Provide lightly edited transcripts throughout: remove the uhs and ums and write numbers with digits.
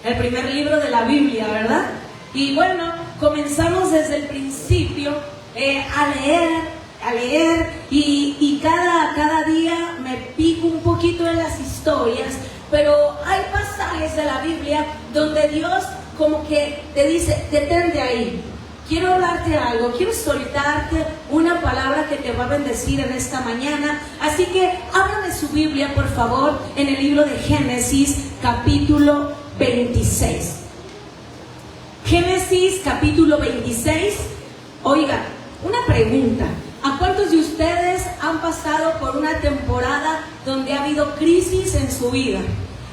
el primer libro de la Biblia, ¿verdad? Y bueno, comenzamos desde el principio a leer y cada día me pico un poquito en las historias, pero hay pasajes de la Biblia donde Dios como que te dice, detente ahí. Quiero hablarte algo, quiero soltarte una palabra que te va a bendecir en esta mañana. Así que ábrame su Biblia, por favor, en el libro de Génesis, capítulo 26. Génesis, capítulo 26. Oiga, una pregunta. ¿A cuántos de ustedes han pasado por una temporada donde ha habido crisis en su vida?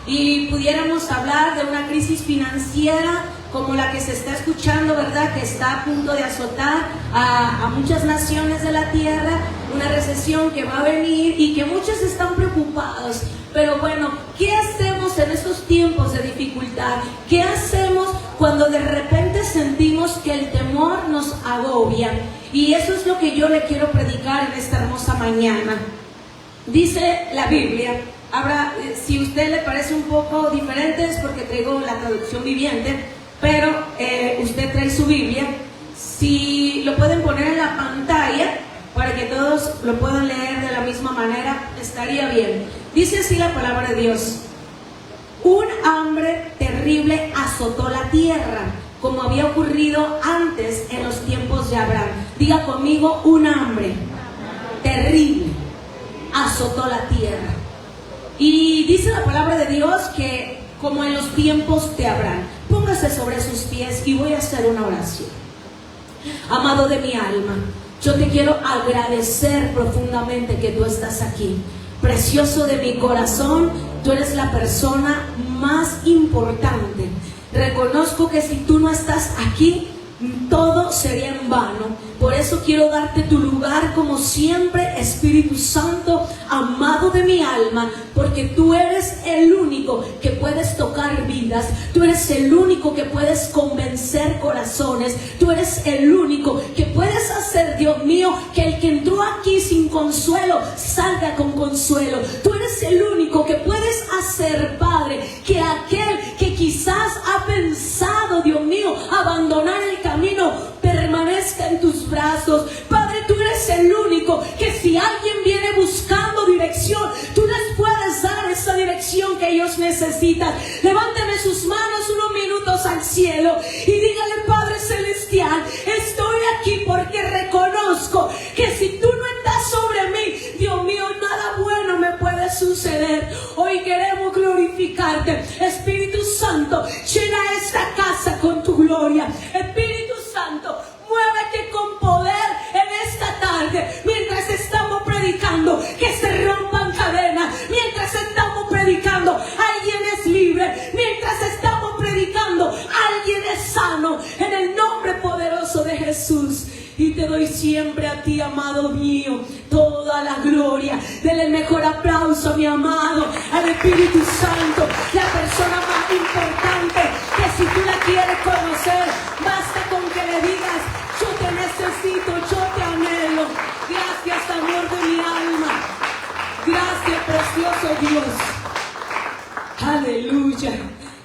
Y pudiéramos hablar de una crisis financiera como la que se está escuchando, ¿verdad? Que está a punto de azotar a muchas naciones de la tierra, una recesión que va a venir y que muchos están preocupados. Pero bueno, ¿qué hacemos en estos tiempos de dificultad? ¿Qué hacemos cuando de repente sentimos que el temor nos agobia? Y eso es lo que yo le quiero predicar en esta hermosa mañana. Dice la Biblia, ahora si a usted le parece un poco diferente es porque traigo la traducción viviente, pero usted trae su Biblia. Si lo pueden poner en la pantalla para que todos lo puedan leer de la misma manera, estaría bien. Dice así la palabra de Dios: un hambre terrible azotó la tierra, como había ocurrido antes en los tiempos de Abraham. Diga conmigo, un hambre terrible azotó la tierra. Y dice la palabra de Dios que como en los tiempos de Abraham. Póngase sobre sus pies y voy a hacer una oración. Amado de mi alma, yo te quiero agradecer profundamente que tú estás aquí. Precioso de mi corazón, tú eres la persona más importante. Reconozco que si tú no estás aquí, todo sería en vano. Por eso quiero darte tu lugar como siempre, Espíritu Santo, amado de mi alma, porque tú eres el único que puedes tocar vidas, tú eres el único que puedes convencer corazones, tú eres el único que puedes hacer, Dios mío, que el que entró aquí sin consuelo salga con consuelo. Tú eres el único que puedes hacer, Padre, que aquel que quizás ha pensado, Dios mío, abandonar el camino, permanezca en tus brazos. Padre, tú eres el único que si alguien viene buscando dirección, tú les puedes dar esa dirección que ellos necesitan. Levánteme sus manos unos minutos al cielo y dígale: Padre Celestial, estoy aquí porque reconozco que si tú no estás sobre mí, Dios mío, nada bueno me puede suceder. Hoy queremos glorificarte. Espíritu Santo, llena esta casa con tu gloria. Espíritu Santo, muévete con poder en esta tarde. Mientras estamos predicando, que se rompan cadenas. Mientras estamos predicando, alguien es libre. Mientras estamos predicando, alguien es sano. En el nombre poderoso de Jesús. Y te doy siempre a ti, amado mío, toda la gloria. Dele el mejor aplauso a mi amado, al Espíritu Santo, la persona más importante, que si tú la quieres conocer, basta con que le digas: yo te necesito, yo te anhelo. Gracias, amor de mi alma. Gracias, precioso Dios. Aleluya.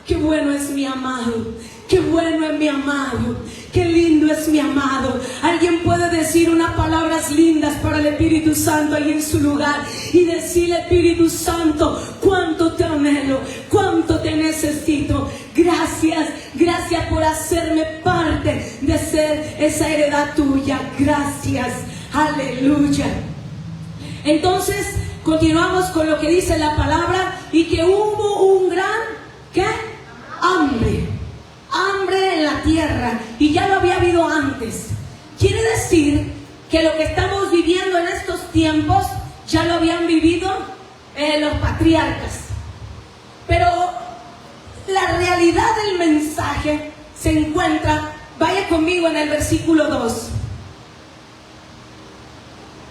Qué bueno es mi amado. Qué bueno es mi amado. Qué lindo es mi amado. Alguien puede decir unas palabras lindas para el Espíritu Santo ahí en su lugar y decirle: Espíritu Santo, cuánto te anhelo, cuánto te necesito. Gracias, gracias por hacerme parte de ser esa heredad tuya. Gracias, aleluya. Entonces continuamos con lo que dice la palabra: y que hubo un gran, ¿qué? Hambre en la tierra, y ya lo había habido antes. Quiere decir que lo que estamos viviendo en estos tiempos ya lo habían vivido los patriarcas. Pero la realidad del mensaje se encuentra, vaya conmigo en el versículo 2.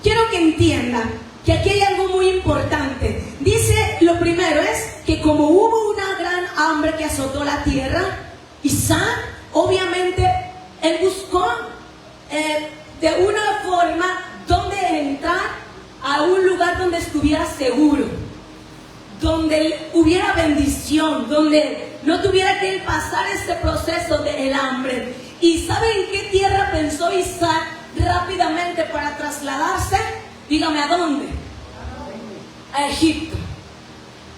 Quiero que entienda que aquí hay algo muy importante. Dice, lo primero es que como hubo una gran hambre que azotó la tierra, Isaac, obviamente, él buscó de una forma donde entrar a un lugar donde estuviera seguro, donde hubiera bendición, donde no tuviera que pasar este proceso del hambre. ¿Y saben qué tierra pensó Isaac rápidamente para trasladarse? Dígame, ¿a dónde? A Egipto.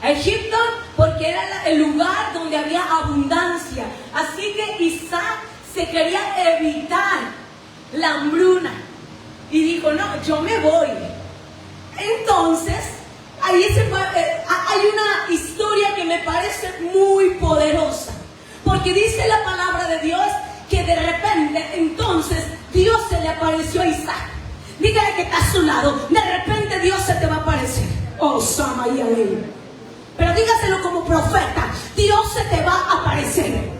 A Egipto, porque era el lugar donde había abundancia. Así que Isaac se quería evitar la hambruna y dijo, no, yo me voy. Entonces, ahí hay una historia que me parece muy poderosa, porque dice la palabra de Dios que de repente entonces Dios se le apareció a Isaac. Dígale que está a su lado, de repente Dios se te va a aparecer. Oh, Sama y Alel. Pero dígaselo como profeta, Dios se te va a aparecer.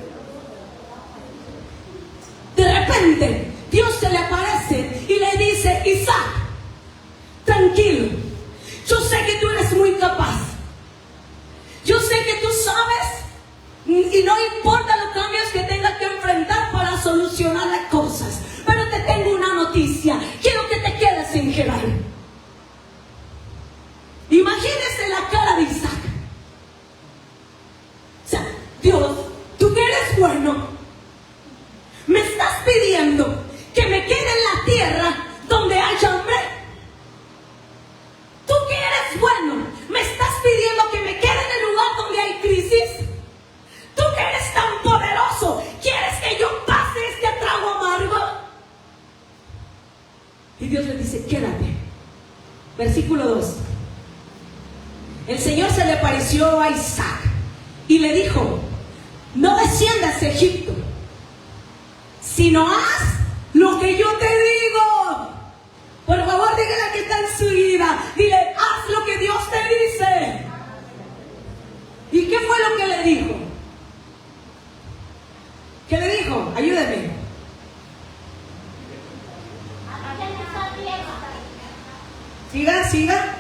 De repente Dios se le aparece y le dice, Isaac, tranquilo, yo sé que tú eres muy capaz, yo sé que tú sabes y no importa los cambios que tengas que enfrentar para solucionar las cosas, pero te tengo una noticia, quiero que te quedes en Gerar. Imagínese la cara de Isaac. O sea, Dios, tú que eres bueno, me estás pidiendo que me quede en la tierra donde hay hambre. Tú que eres bueno, me estás pidiendo que me quede en el lugar donde hay crisis. Tú que eres tan poderoso, ¿quieres que yo pase este trago amargo? Y Dios le dice, quédate. Versículo 2. El Señor se le apareció a Isaac y le dijo, no desciendas a Egipto, sino haz lo que yo te digo. Por favor, dígale a que está en su vida, dile, haz lo que Dios te dice. ¿Y qué fue lo que le dijo? ¿Qué le dijo? Ayúdeme. Siga.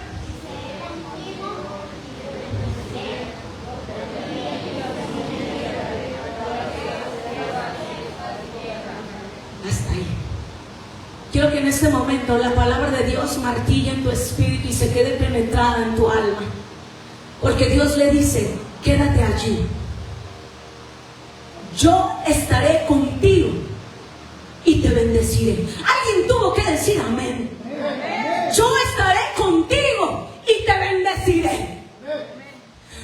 Hasta ahí. Quiero que en este momento la palabra de Dios martille en tu espíritu y se quede penetrada en tu alma. Porque Dios le dice, quédate allí. Yo estaré contigo y te bendeciré. Alguien tuvo que decir amén. Yo estaré contigo y te bendeciré.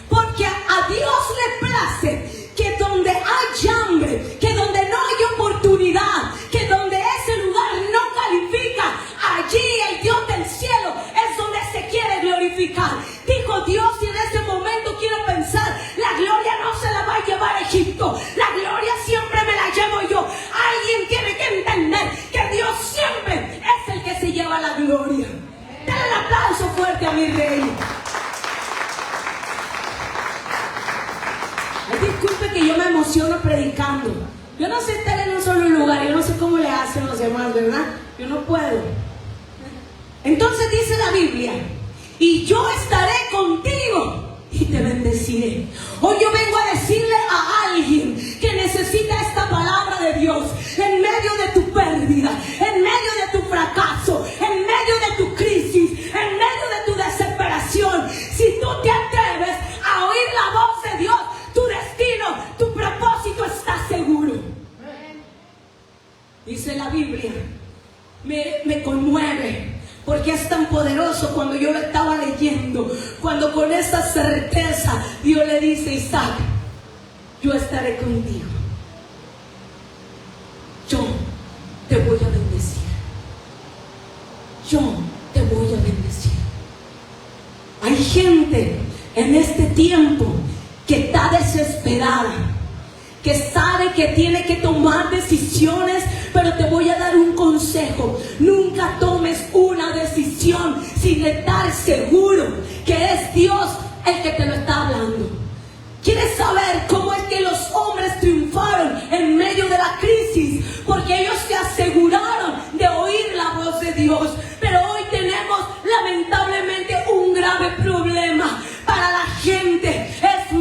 Porque a Dios le place que donde hay hambre, que donde no hay oportunidad, que donde ese lugar no califica, allí el Dios del cielo es donde se quiere glorificar. Dijo Dios, y en ese momento quiero pensar, la gloria no se la va a llevar a Egipto, la gloria siempre me la llevo yo. Alguien tiene que entender que Dios siempre es el que se lleva la gloria. Dale un aplauso fuerte a mi rey. Ay, disculpe que yo me emociono predicando. Yo no sé estar en un solo lugar, yo no sé cómo le hacen los demás, ¿verdad? Yo no puedo. Entonces dice la Biblia, y yo estaré contigo y te bendeciré. Hoy yo vengo a decirle a alguien que necesita esta palabra de Dios en medio de tu pérdida, en medio de tu fracaso, en medio de tu crisis, en medio de tu desesperación. Si tú te atreves a oír la voz de Dios, tu destino, tu propósito está seguro. Dice la Biblia, me conmueve, porque es tan poderoso cuando yo lo estaba leyendo, cuando con esa certeza Dios le dice, Isaac, yo estaré contigo, yo te voy a bendecir, yo te voy a bendecir. Hay gente en este tiempo que está desesperada, que sabe que tiene que tomar decisiones, pero te voy a dar un consejo: nunca tomes una decisión sin estar seguro que es Dios el que te lo está hablando. ¿Quieres saber cómo es que los hombres triunfaron en medio de la crisis? Porque ellos se aseguraron de oír la voz de Dios. Pero hoy tenemos lamentablemente un grave problema. Para la gente es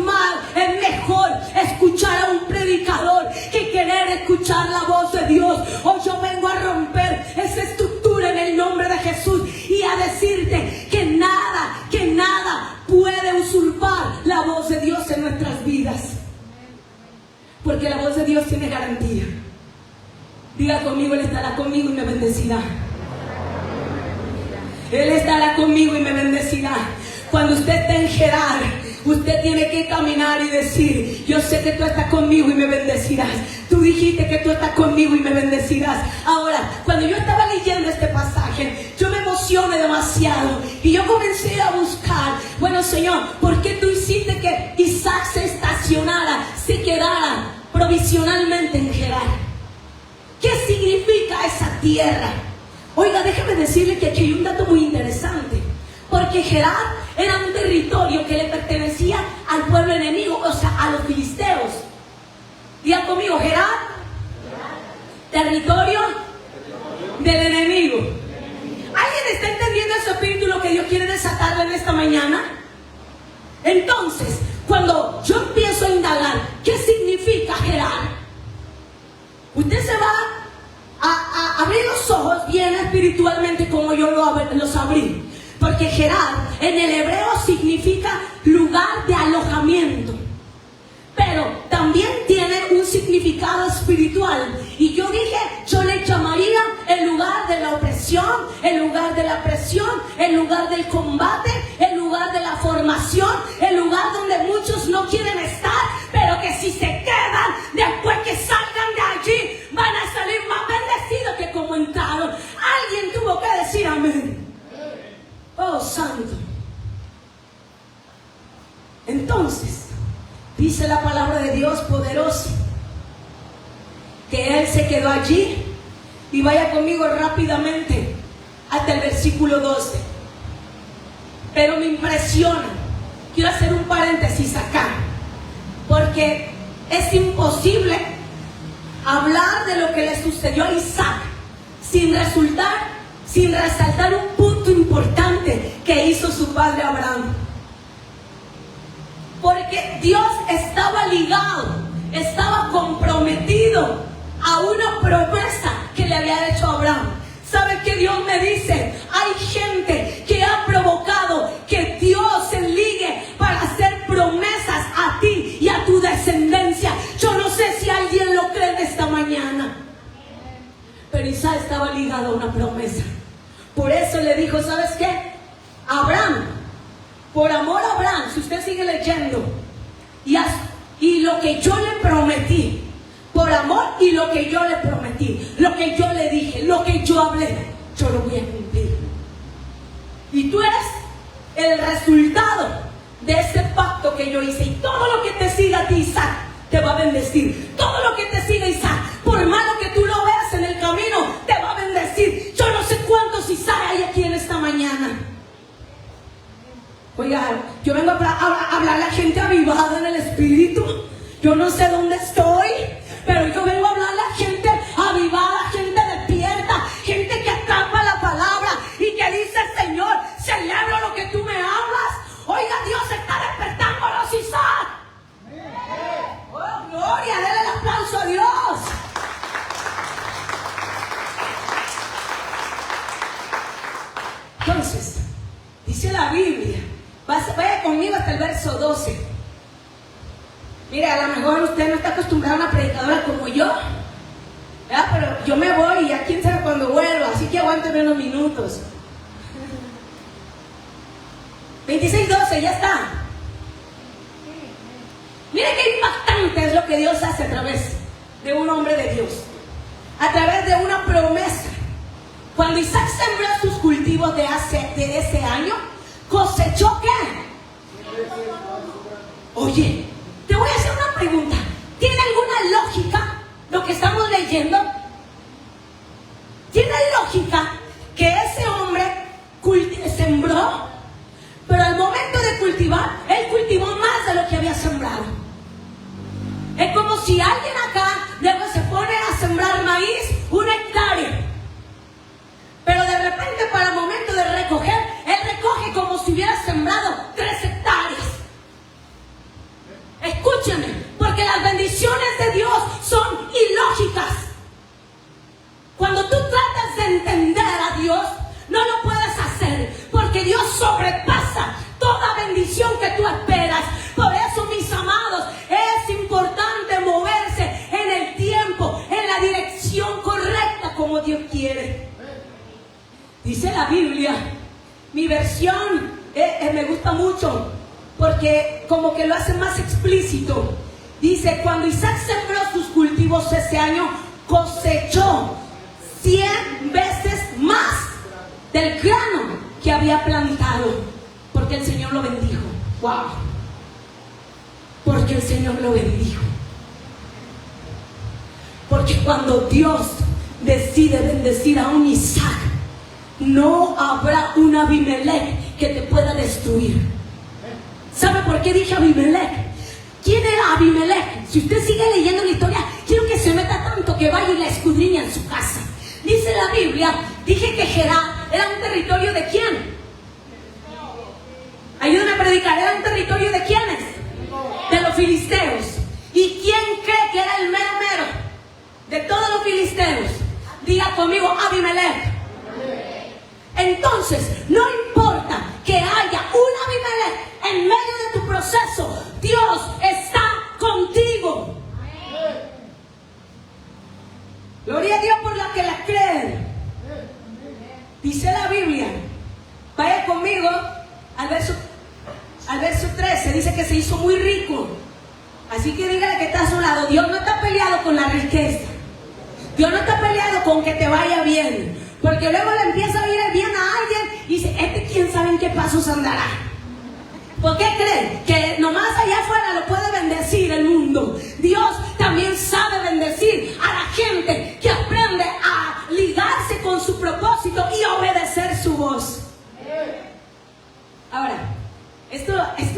mejor escuchar a un predicador que querer escuchar la voz de Dios. Hoy yo vengo a romper esa estructura en el nombre de Jesús y a decirte que nada puede usurpar la voz de Dios en nuestras vidas. Porque la voz de Dios tiene garantía. Diga conmigo, Él estará conmigo y me bendecirá. Él estará conmigo y me bendecirá. Cuando usted esté en Gerar, usted tiene que caminar y decir: yo sé que tú estás conmigo y me bendecirás. Tú dijiste que tú estás conmigo y me bendecirás. Ahora, cuando yo estaba leyendo este pasaje, yo me emocioné demasiado y yo comencé a buscar: bueno, Señor, ¿por qué tú hiciste que Isaac se estacionara, se quedara provisionalmente en Gerar? ¿Qué significa esa tierra? Oiga, déjame decirle que aquí hay un dato muy interesante. Porque Gerar era un territorio que le pertenecía al pueblo enemigo, o sea, a los filisteos. Diga conmigo, Gerar, territorio del enemigo. ¿Alguien está entendiendo ese espíritu, lo que Dios quiere desatarle en esta mañana? Entonces, cuando yo empiezo a indagar, ¿qué significa Gerar? Usted se va a abrir los ojos bien espiritualmente, como yo los abrí. Porque Gerar en el hebreo significa lugar de alojamiento. Pero también tiene un significado espiritual. Y yo dije, yo le llamaría el lugar de la opresión, el lugar de la presión, el lugar del combate, el lugar de la formación, el lugar donde muchos no quieren estar, pero que si se quedan, después que salgan de allí, van a salir más bendecidos que como entraron. Alguien tuvo que decir amén. Oh, santo. Entonces, dice la palabra de Dios poderosa que Él se quedó allí. Y vaya conmigo rápidamente hasta el versículo 12. Pero me impresiona. Quiero hacer un paréntesis acá, porque es imposible hablar de lo que le sucedió a Isaac sin resaltar un punto importante que hizo su padre Abraham. Porque Dios estaba ligado, estaba comprometido a una promesa que le había hecho a Abraham. ¿Sabe qué Dios me dice? Hay gente que ha provocado que Dios se ligue para hacer promesas a ti y a tu descendencia. Yo no sé si alguien lo cree de esta mañana, pero Isaac estaba ligado a una promesa. Por eso le dijo, ¿sabes qué? Abraham, por amor a Abraham, si usted sigue leyendo, y lo que yo le prometí, por amor y lo que yo le prometí, lo que yo le dije, lo que yo hablé, yo lo voy a cumplir. Y tú eres el resultado de ese pacto que yo hice. Y todo lo que te siga a ti, Isaac, te va a bendecir. Todo lo que te siga, Isaac, por malo que tú lo veas en el camino, te va a bendecir. Yo no sé cuántos Isaac hay aquí en esta mañana. Oiga, yo vengo a hablar a la gente avivada en el espíritu. Yo no sé dónde estoy, pero yo vengo a hablar a la gente avivada, gente despierta, gente que atrapa la palabra y que dice, Señor, celebro lo que tú me hablas. Oiga, Dios está despertando a los Isaac. Oh, gloria, denle el aplauso a Dios. Entonces, dice la Biblia, vaya conmigo hasta el verso 12. Mire, a lo mejor usted no está acostumbrado a una predicadora como yo, ¿verdad? Pero yo me voy y ya quién sabe cuándo vuelvo, así que aguánteme unos minutos. 26:12, ya está. Mire qué impactante es lo que Dios hace a través de un hombre de Dios, a través de una promesa. Cuando Isaac sembró sus cultivos de ese año, ¿cosechó qué? Oye, te voy a hacer una pregunta. ¿Tiene alguna lógica lo que estamos leyendo? ¿Tiene lógica que ese hombre sembró, pero al momento de cultivar, él cultivó más de lo que había sembrado? Es como si alguien acá luego se pone a sembrar maíz, 1 hectárea, pero de repente para el momento de recoger, él recoge como si hubiera sembrado 3 hectáreas. Escúcheme, porque las bendiciones de Dios son ilógicas. Cuando tú tratas de entender a Dios, no lo puedes hacer, porque Dios sobrepasa toda bendición que tú esperas. Por eso, mis amados, es importante moverse la Biblia, mi versión me gusta mucho porque como que lo hace más explícito. Dice, cuando Isaac sembró sus cultivos ese año, cosechó 100 veces más del grano que había plantado, porque el Señor lo bendijo. ¡Wow! Porque el Señor lo bendijo. Porque cuando Dios decide bendecir a un Isaac, no habrá un Abimelech que te pueda destruir. ¿Sabe por qué dije Abimelech? ¿Quién era Abimelech? Si usted sigue leyendo la historia, quiero que se meta tanto que vaya y la escudriña en su casa. Dice la Biblia, dije que Gerar era un territorio de quién. Ayúdame a predicar, ¿era un territorio de quiénes? De los filisteos. ¿Y quién cree que era el mero mero de todos los filisteos? Diga conmigo, Abimelech. Entonces, no importa que haya un Abimelech en medio de tu proceso, Dios está contigo. Gloria a Dios por la que la creen. Dice la Biblia, vaya conmigo al verso 13, dice que se hizo muy rico. Así que dígale que está a su lado, Dios no está peleado con la riqueza. Dios no está peleado con que te vaya bien. Porque luego le empieza a ir bien a alguien y dice, quién sabe en qué pasos andará. ¿Por qué creen? Que nomás allá afuera lo puede bendecir el mundo. Dios también sabe bendecir a la gente que aprende a ligarse con su propósito y obedecer su voz. Ahora, esto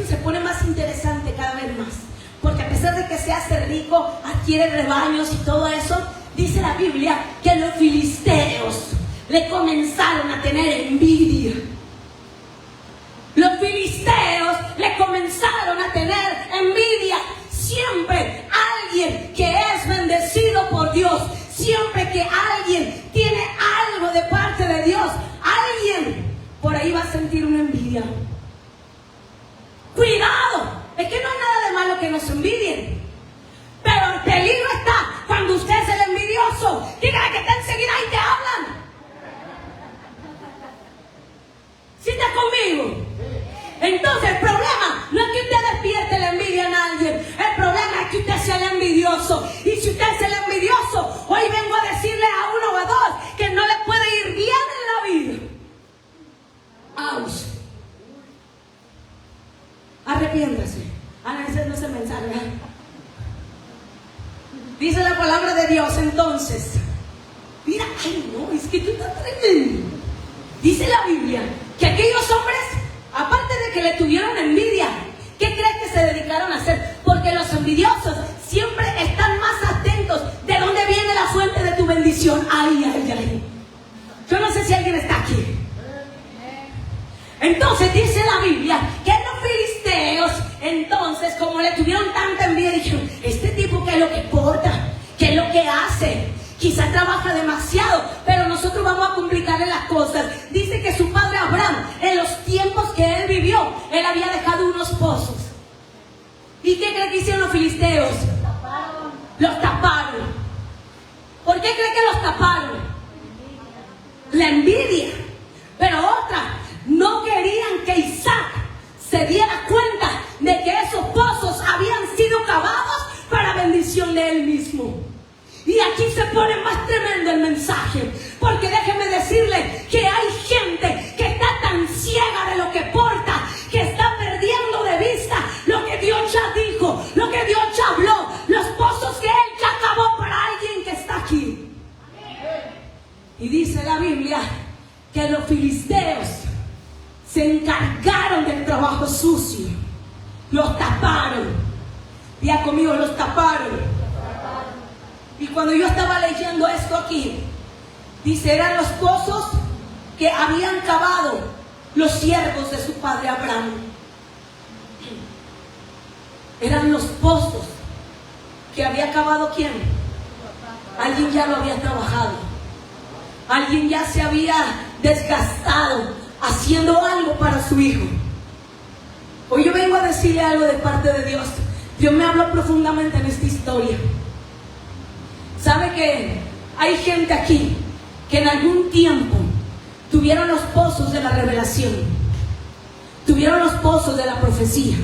se pone más interesante cada vez más. Porque a pesar de que se hace rico, adquiere rebaños y todo eso, dice la Biblia que los filisteos le comenzaron a tener envidia. Los filisteos le comenzaron a tener envidia. Siempre alguien que es bendecido por Dios, siempre que alguien tiene algo de parte de Dios, alguien por ahí va a sentir una envidia. Cuidado, es que no hay nada de malo que nos envidien, pero el peligro está cuando usted es el envidioso. Dígale que está enseguida y te hablan. ¿Sí está conmigo? Entonces el problema no es que usted despierte la envidia en alguien. El problema es que usted sea el envidioso. Y si usted es el envidioso, hoy vengo a decirle a uno o a dos que no le puede ir bien en la vida. ¡Auch! Arrepiéntase. Ese no es el mensaje. Dice la palabra de Dios entonces. Mira, ay no, es que tú estás tremendo. Dice la Biblia que aquellos hombres, aparte de que le tuvieron envidia, ¿qué crees que se dedicaron a hacer? Porque los envidiosos siempre están más atentos de dónde viene la fuente de tu bendición. Ay, ay, ay. Yo no sé si alguien está aquí. Entonces dice la Biblia que los filisteos, entonces, como le tuvieron tanta envidia, dijeron, este tipo, ¿qué es lo que porta? ¿Qué es lo que hace? Quizás trabaja demasiado, pero nosotros vamos a complicarle las cosas. Dice que su padre Abraham, en los tiempos que él vivió, él había dejado unos pozos. ¿Y qué cree que hicieron los filisteos? Los taparon. ¿Por qué cree que los taparon? La envidia. Pero otra, no querían que Isaac se diera cuenta de que esos pozos habían sido cavados para bendición de él mismo. Y aquí se pone más tremendo el mensaje, porque déjeme decirle que hay gente que está tan ciega de lo que porta, que está perdiendo de vista lo que Dios ya dijo, lo que Dios ya habló, los pozos que Él ya cavó para alguien que está aquí. Y dice la Biblia que los filisteos se encargaron del trabajo sucio, los taparon. Diga conmigo, los taparon. Y cuando yo estaba leyendo esto aquí, dice, eran los pozos que habían cavado los siervos de su padre Abraham. Eran los pozos que había cavado ¿quién? Alguien ya lo había trabajado. Alguien ya se había desgastado haciendo algo para su hijo. Hoy yo vengo a decirle algo de parte de Dios. Dios me habló profundamente en esta historia. ¿Sabe que hay gente aquí que en algún tiempo tuvieron los pozos de la revelación, tuvieron los pozos de la profecía,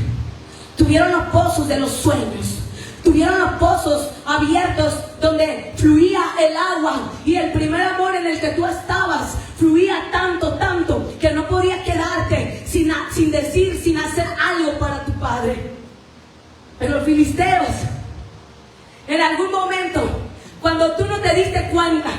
tuvieron los pozos de los sueños, tuvieron los pozos abiertos donde fluía el agua, y el primer amor en el que tú estabas fluía tanto que no podías quedarte sin hacer algo para tu Padre. Pero los filisteos, en algún momento, cuando tú no te diste cuenta,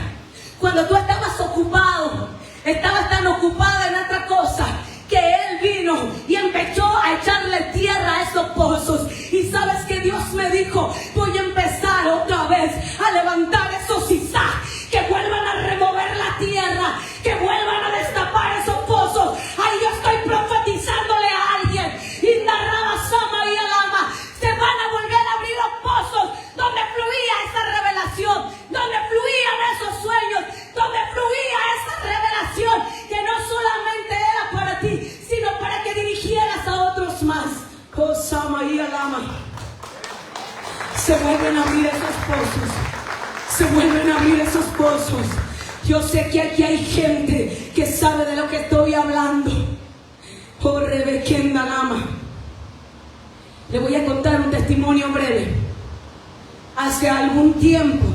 cuando tú estabas ocupado, estabas tan ocupada en otra cosa, que Él vino y empezó a echarle tierra a esos pozos. Y sabes que Dios me dijo: voy a empezar otra vez a levantar esos Isaac, que vuelvan a remover la tierra, que vuelvan a destapar esos pozos. Ahí yo estoy profetizándole a alguien: Indarraba Sama y Alama, se van a volver a abrir los pozos donde fluía esa revelación, donde fluían esos sueños, donde fluía esa revelación que no solamente era para ti, sino para que dirigieras a otros más. Oh, Sama y Alama. Se vuelven a abrir esos pozos. Se vuelven a abrir esos pozos. Yo sé que aquí hay gente que sabe de lo que estoy hablando. Oh, Rebequenda Lama. Le voy a contar un testimonio breve. Hace algún tiempo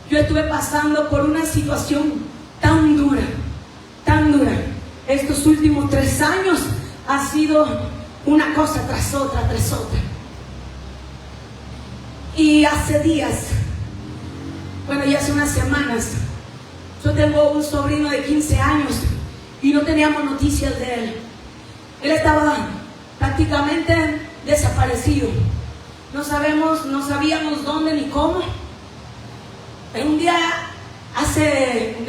yo estuve pasando por una situación tan dura. Estos últimos 3 años ha sido una cosa tras otra. Y hace días, bueno, ya hace unas semanas, yo tengo un sobrino de 15 años y no teníamos noticias de él. Él estaba prácticamente desaparecido. No sabíamos dónde ni cómo. Pero un día,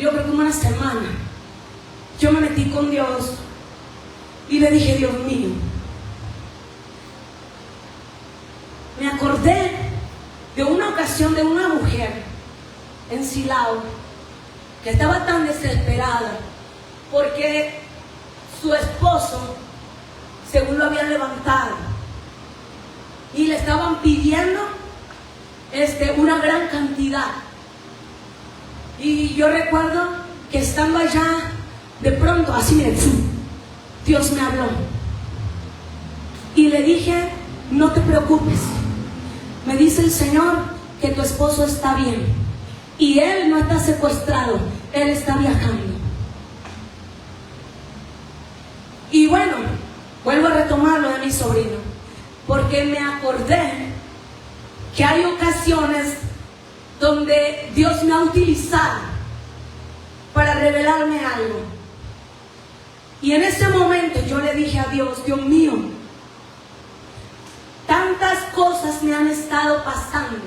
yo creo que una semana, yo me metí con Dios y le dije: Dios mío, me acordé de una ocasión de una mujer en Silao que estaba tan desesperada porque su esposo, según lo habían levantado, y le estaban pidiendo una gran cantidad. Y yo recuerdo que estando allá, de pronto, así me Dios me habló y le dije: no te preocupes, me dice el Señor que tu esposo está bien y él no está secuestrado, él está viajando. Y bueno, vuelvo a retomar lo de mi sobrino, porque me acordé que hay ocasiones donde Dios me ha utilizado para revelarme algo. Y en ese momento yo le dije a Dios: Dios mío, tantas cosas me han estado pasando,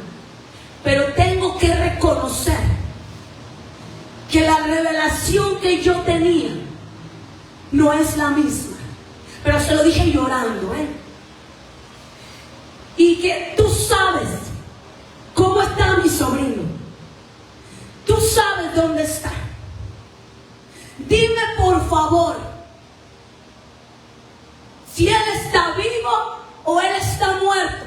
pero tengo que reconocer que la revelación que yo tenía no es la misma. Pero se lo dije llorando, y que tú sabes cómo está mi sobrino, tú sabes dónde está. Dime por favor si él está vivo o él está muerto,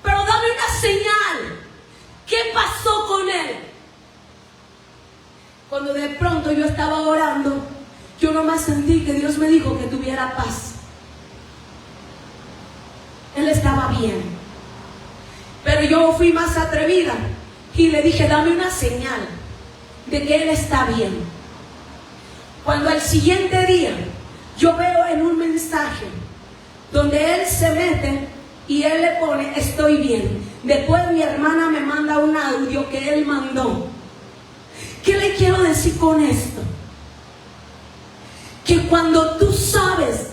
pero dame una señal. ¿Qué pasó con él? Cuando de pronto yo estaba orando, yo nomás sentí que Dios me dijo que tuviera paz. Él estaba bien. Pero yo fui más atrevida y le dije: dame una señal de que él está bien. Cuando al siguiente día yo veo en un mensaje donde él se mete y él le pone: estoy bien. Después mi hermana me manda un audio que él mandó. ¿Qué le quiero decir con esto? Que cuando tú sabes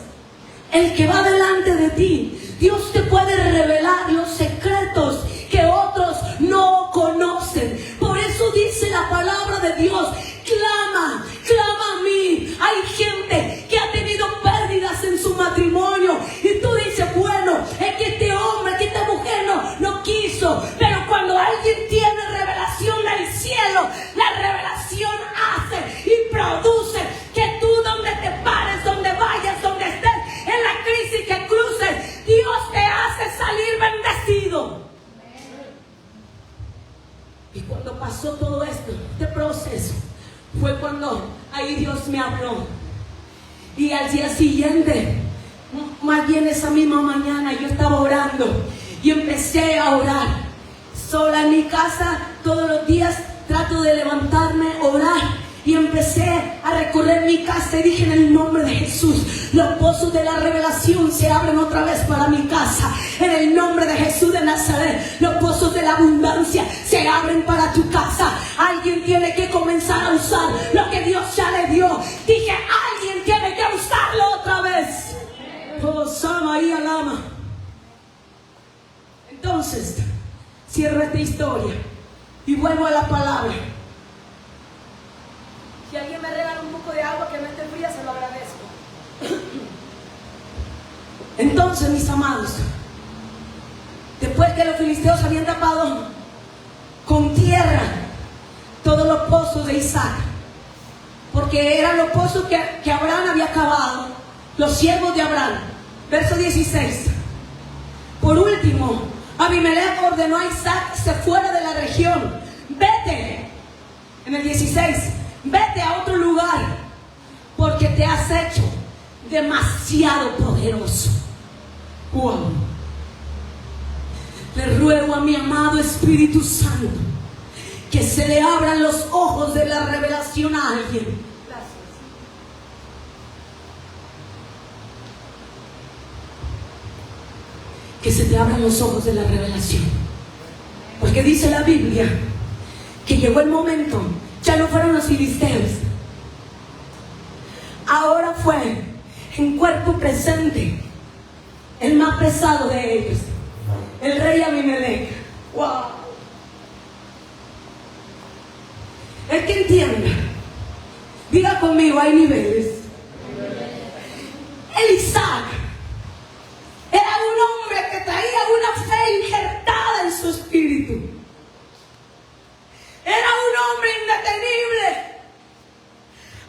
el que va delante de ti, Dios te puede revelar los secretos que otros no conocen. Por eso dice la palabra de Dios: clama a mí. Hay gente que ha tenido pérdidas en su matrimonio y tú dices: bueno, es que este hombre, que esta mujer no quiso. Pero cuando alguien tiene revelación del cielo, la revelación hace y produce que tú, donde te pares, donde vayas, donde estés, en la crisis que cruces, Dios te hace salir bendecido. Y cuando pasó todo esto, este proceso, fue cuando ahí Dios me habló. Y al día siguiente, más bien esa misma mañana, yo estaba orando y empecé a orar sola en mi casa. Todos los días trato de levantarme, orar, y empecé a recorrer mi casa y dije: en el nombre de Jesús, los pozos de la revelación se abren otra vez para mi casa. En el nombre de Jesús de Nazaret, los pozos de la abundancia se abren para tu casa. Alguien tiene que comenzar a usar lo que Dios ya le dio. Dije: alguien tiene que usarlo otra vez. Oh, Sama y Alama. Entonces, cierro esta historia y vuelvo a la palabra. Si alguien me regala un poco de agua que no esté fría, se lo agradezco. Entonces, mis amados, después que los filisteos habían tapado con tierra todos los pozos de Isaac, porque eran los pozos que Abraham había cavado, los siervos de Abraham. Verso 16. Por último, Abimelech ordenó a Isaac que se fuera de la región. Vete, en el 16, vete a otro lugar, porque te has hecho demasiado poderoso. Wow. Le ruego a mi amado Espíritu Santo que se le abran los ojos de la revelación a alguien. Gracias. Que se te abran los ojos de la revelación. Porque dice la Biblia que llegó el momento. Ya no fueron los filisteos. Ahora fue en cuerpo presente el más pesado de ellos, el rey Abimelech. Wow. El que entienda, diga conmigo: hay niveles. El Isaac era un hombre que traía una fe injertada en su espíritu. Era un hombre indetenible.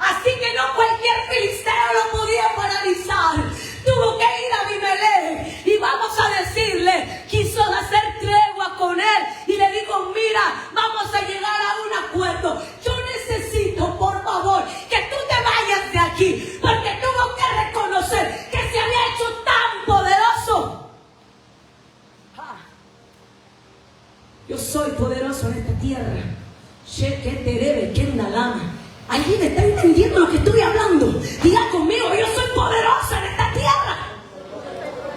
Así que no cualquier filisteo lo podía paralizar. Tuvo que ir a Abimelech y vamos a decirle, quiso hacer tregua con él y le dijo: mira, vamos a llegar a un acuerdo. Yo necesito, por favor, que tú te vayas de aquí, porque tuvo que reconocer que se había hecho tan poderoso. Yo soy poderoso en esta tierra. ¿Alguien está entendiendo lo que estoy hablando? Diga conmigo: yo soy poderoso en esta tierra.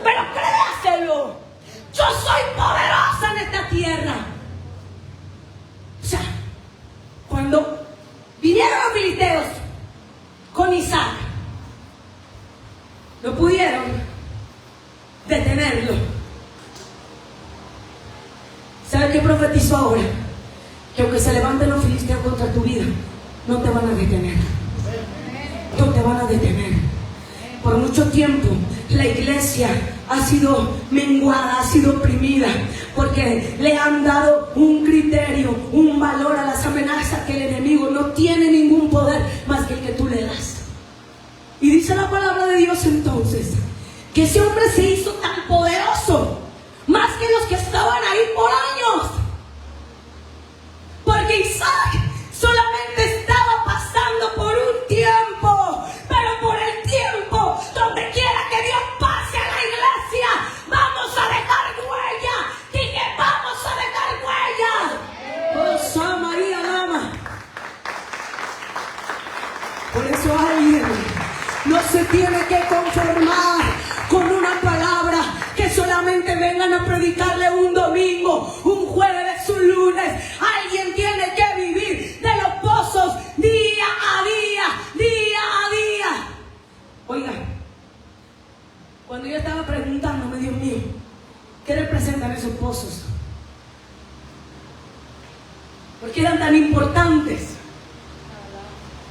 Pero créaselo, yo soy poderosa en esta tierra. O sea, cuando vinieron los filisteos con Isaac, no pudieron detenerlo. ¿Sabe qué profetizó ahora? Que aunque se levanten los filisteos contra tu vida, no te van a detener. No te van a detener. Por mucho tiempo la iglesia ha sido menguada, ha sido oprimida, porque le han dado un criterio, un valor a las amenazas que el enemigo no tiene ningún poder más que el que tú le das. Y dice la palabra de Dios entonces que ese hombre se hizo tan poderoso, más que los que estaban ahí por años. Porque Isaac solamente estaba pasando por un tiempo, pero por el tiempo, donde quiera que Dios pase a la iglesia, vamos a dejar huella. Dije: vamos a dejar huella. Oh, San María Lama. Por eso alguien no se tiene que conformar con una palabra que solamente vengan a predicarle un domingo, un jueves, un lunes. Alguien tiene que vivir de los pozos día a día, día a día. Oiga, cuando yo estaba preguntándome, Dios mío, ¿qué representan esos pozos? ¿Por qué eran tan importantes?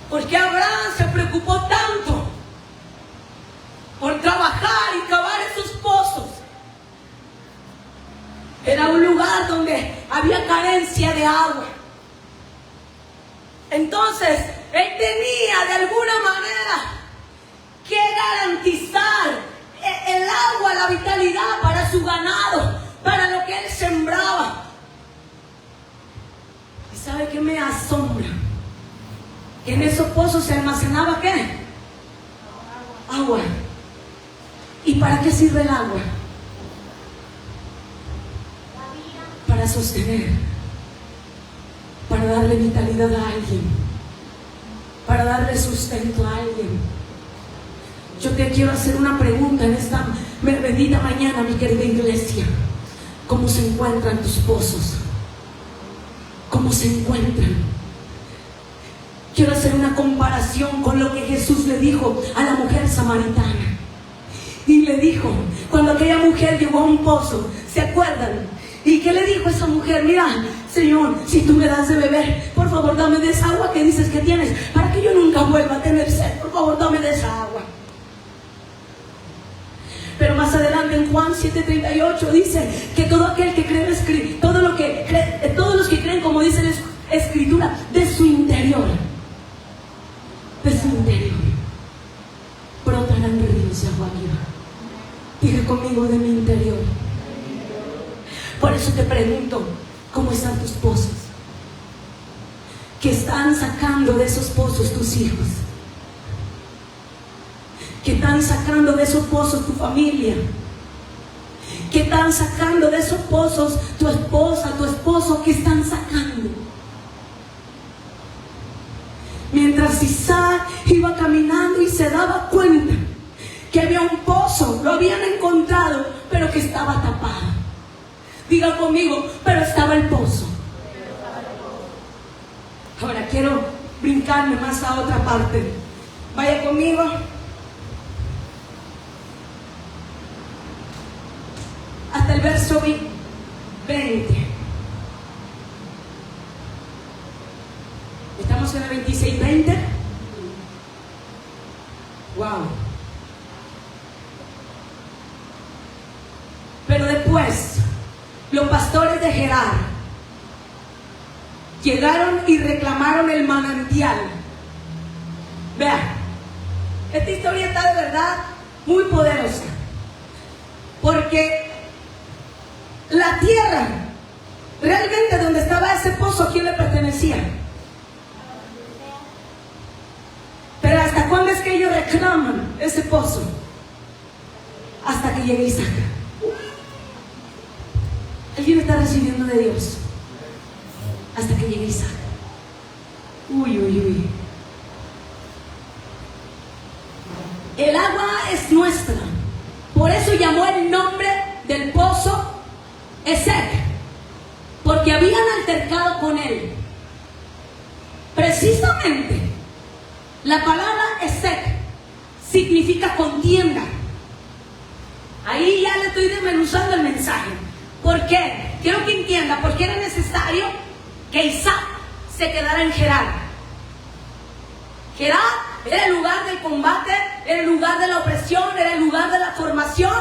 ¿Por qué Abraham se preocupó tanto por trabajar y cavar esos pozos? Era un lugar donde había carencia de agua. Entonces, él tenía de alguna manera que garantizar el agua, la vitalidad para su ganado, para lo que él sembraba. ¿Y sabe qué me asombra? que en esos pozos se almacenaba ¿qué? Agua. ¿Y para qué sirve el agua? Para sostener, para darle vitalidad a alguien, para darle sustento a alguien. Yo te quiero hacer una pregunta en esta bendita mañana, mi querida iglesia. ¿Cómo se encuentran tus pozos? ¿Cómo se encuentran? Quiero hacer una comparación con lo que Jesús le dijo a la mujer samaritana. Y le dijo, cuando aquella mujer llegó a un pozo, ¿se acuerdan? ¿Y qué le dijo esa mujer? Mira, Señor, si tú me das de beber, por favor dame de esa agua que dices que tienes, para que yo nunca vuelva a tener sed. Por favor dame de esa agua. Pero más adelante en Juan 7:38 dice que todo aquel que cree en todos los que creen, como dice la Escritura, de su interior, brotarán ríos de agua viva. Diga conmigo, de mi interior. Por eso te pregunto, ¿cómo están tus pozos? ¿Qué están sacando de esos pozos tus hijos? ¿Qué están sacando de esos pozos tu familia? ¿Qué están sacando de esos pozos tu esposa, tu esposo? ¿Qué están sacando? Mientras Isaac iba caminando y se daba cuenta que había un pozo, lo habían encontrado, pero que estaba tapado. Diga conmigo, pero estaba el pozo. Ahora quiero brincarme más a otra parte. Vaya conmigo. Hasta el verso 20. Estamos en el 26:20. Wow. Pero después, los pastores de Gerar llegaron y reclamaron el manantial. Vean, esta historia está de verdad muy poderosa, porque la tierra, realmente donde estaba ese pozo, ¿a quién le pertenecía? Pero ¿hasta cuándo es que ellos reclaman ese pozo? Hasta que llegue Isaac. ¿Alguien está recibiendo de Dios? Hasta que llegue Isaac. Uy. El agua es nuestra. Por eso llamó el nombre del pozo Esek, porque habían altercado con él. Precisamente la palabra Esek significa contienda. Ahí ya le estoy desmenuzando el mensaje. ¿Por qué? Quiero que entienda, porque era necesario que Isaac se quedara en Gerar. Gerar era el lugar del combate, era el lugar de la opresión, era el lugar de la formación.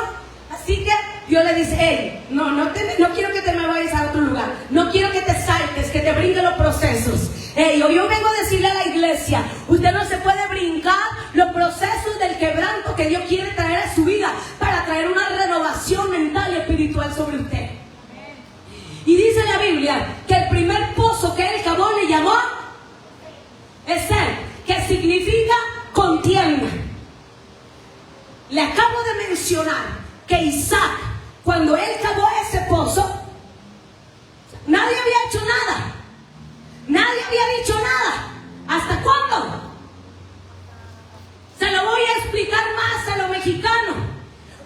Así que Dios le dice, hey, no quiero que te me vayas a otro lugar, no quiero que te saltes, que te brinques los procesos. Hey, yo vengo a decirle a la iglesia, usted no se puede brincar los procesos del quebranto que Dios quiere traer a su vida para traer una renovación mental y espiritual sobre usted. Y dice la Biblia que el primer pozo que él cavó le llamó Esek, que significa contienda. Le acabo de mencionar que Isaac, cuando él cavó ese pozo, nadie había hecho nada. Nadie había dicho nada. ¿Hasta cuándo? Se lo voy a explicar más a lo mexicano.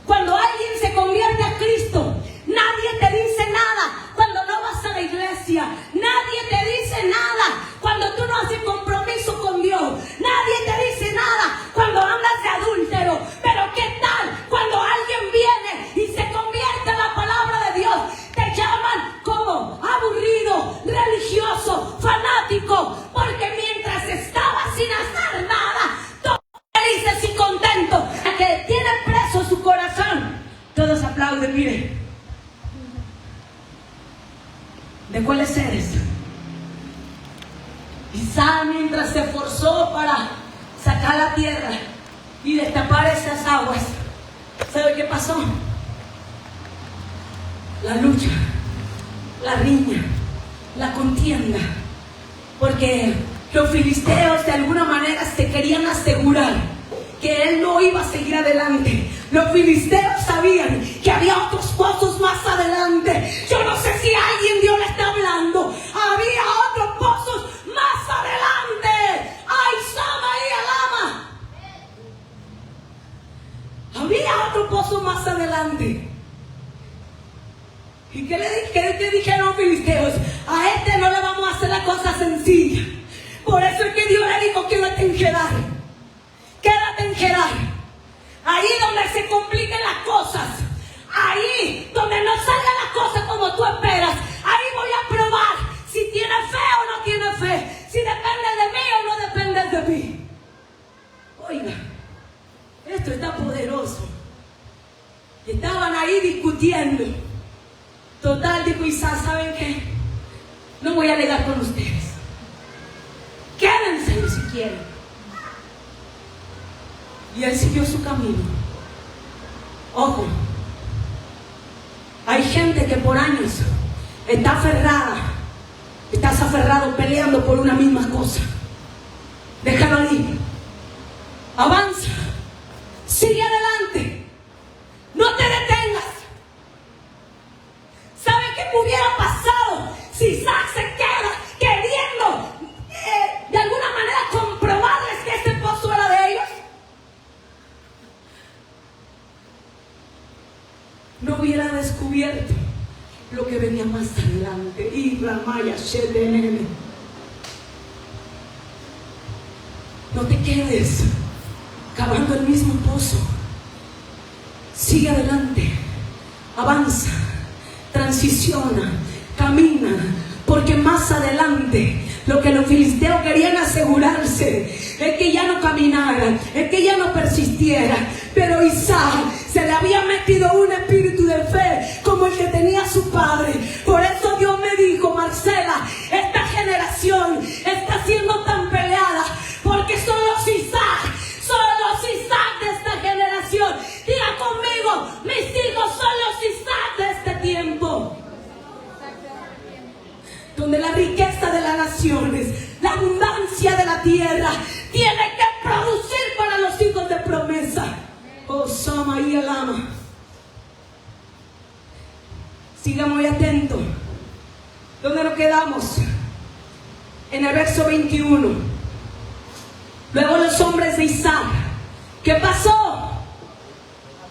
Cuando alguien se convierte a Cristo, nadie te dice nada. Cuando no vas a la iglesia, nadie te dice nada. Cuando tú no haces compromiso con Dios, nadie te dice nada. Cuando andas de adúltero, pero ¿qué tal cuando alguien viene y se convierte en la palabra de Dios? Te llaman como aburrido, religioso, fanático, porque mientras estaba sin hacer nada, todos felices y contentos, que tiene preso su corazón. Todos aplauden, miren. ¿De cuáles eres? Isaac, mientras se esforzó para sacar la tierra y destapar esas aguas, ¿sabe qué pasó? La lucha, la riña, la contienda, porque Los filisteos de alguna manera se querían asegurar que él no iba a seguir adelante. Los filisteos sabían que había otros pozos más adelante. Yo no sé si alguien Dios le está hablando. Había otros pozos más adelante. ¡Ay, Sama y Alama! Había otro pozo más adelante. ¿Y qué dijeron los filisteos? A este no le vamos a hacer la cosa sencilla. Por eso es que Dios le dijo: quédate en Gerar. Quédate en Gerar. Ahí donde se compliquen las cosas. Ahí donde no salgan las cosas como tú esperas. Ahí voy a probar si tienes fe o no tienes fe. Si depende de mí o no depende de mí. Oiga, esto está poderoso. Estaban ahí discutiendo. Total, dijo Isaac: ¿saben qué? No voy a alegar con ustedes. Quédense si quieren. Y él siguió su camino. Ojo, hay gente que por años está aferrada, estás aferrado peleando por una misma cosa. Déjalo ahí. Avanza. Sigue adelante. No te detengas. ¿Sabe qué hubiera pasado si Isaac se queda queriendo de alguna manera comprobarles que ese pozo era de ellos? No hubiera descubierto lo que venía más adelante. Y Ramaya Shedenene. No te quedes cavando el mismo pozo. Sigue adelante. Avanza. Transiciona. Camina. Porque más adelante lo que los filisteos querían asegurarse es que ya no caminara, es que ya no persistiera. Pero Isaac se le había metido un espíritu de fe como el que tenía su padre. Por eso Dios me dijo: Marcela, esta generación está siendo tan peleada porque son los Isaac de esta generación. Diga conmigo: mis hijos son los Isaac de este tiempo. Donde la riqueza de las naciones, la abundancia de la tierra tiene que producir para los hijos de promesa. Oh, Sama y Alama. Siga muy atento. ¿Dónde nos quedamos? En el verso 21. Luego los hombres de Isaac, ¿qué pasó?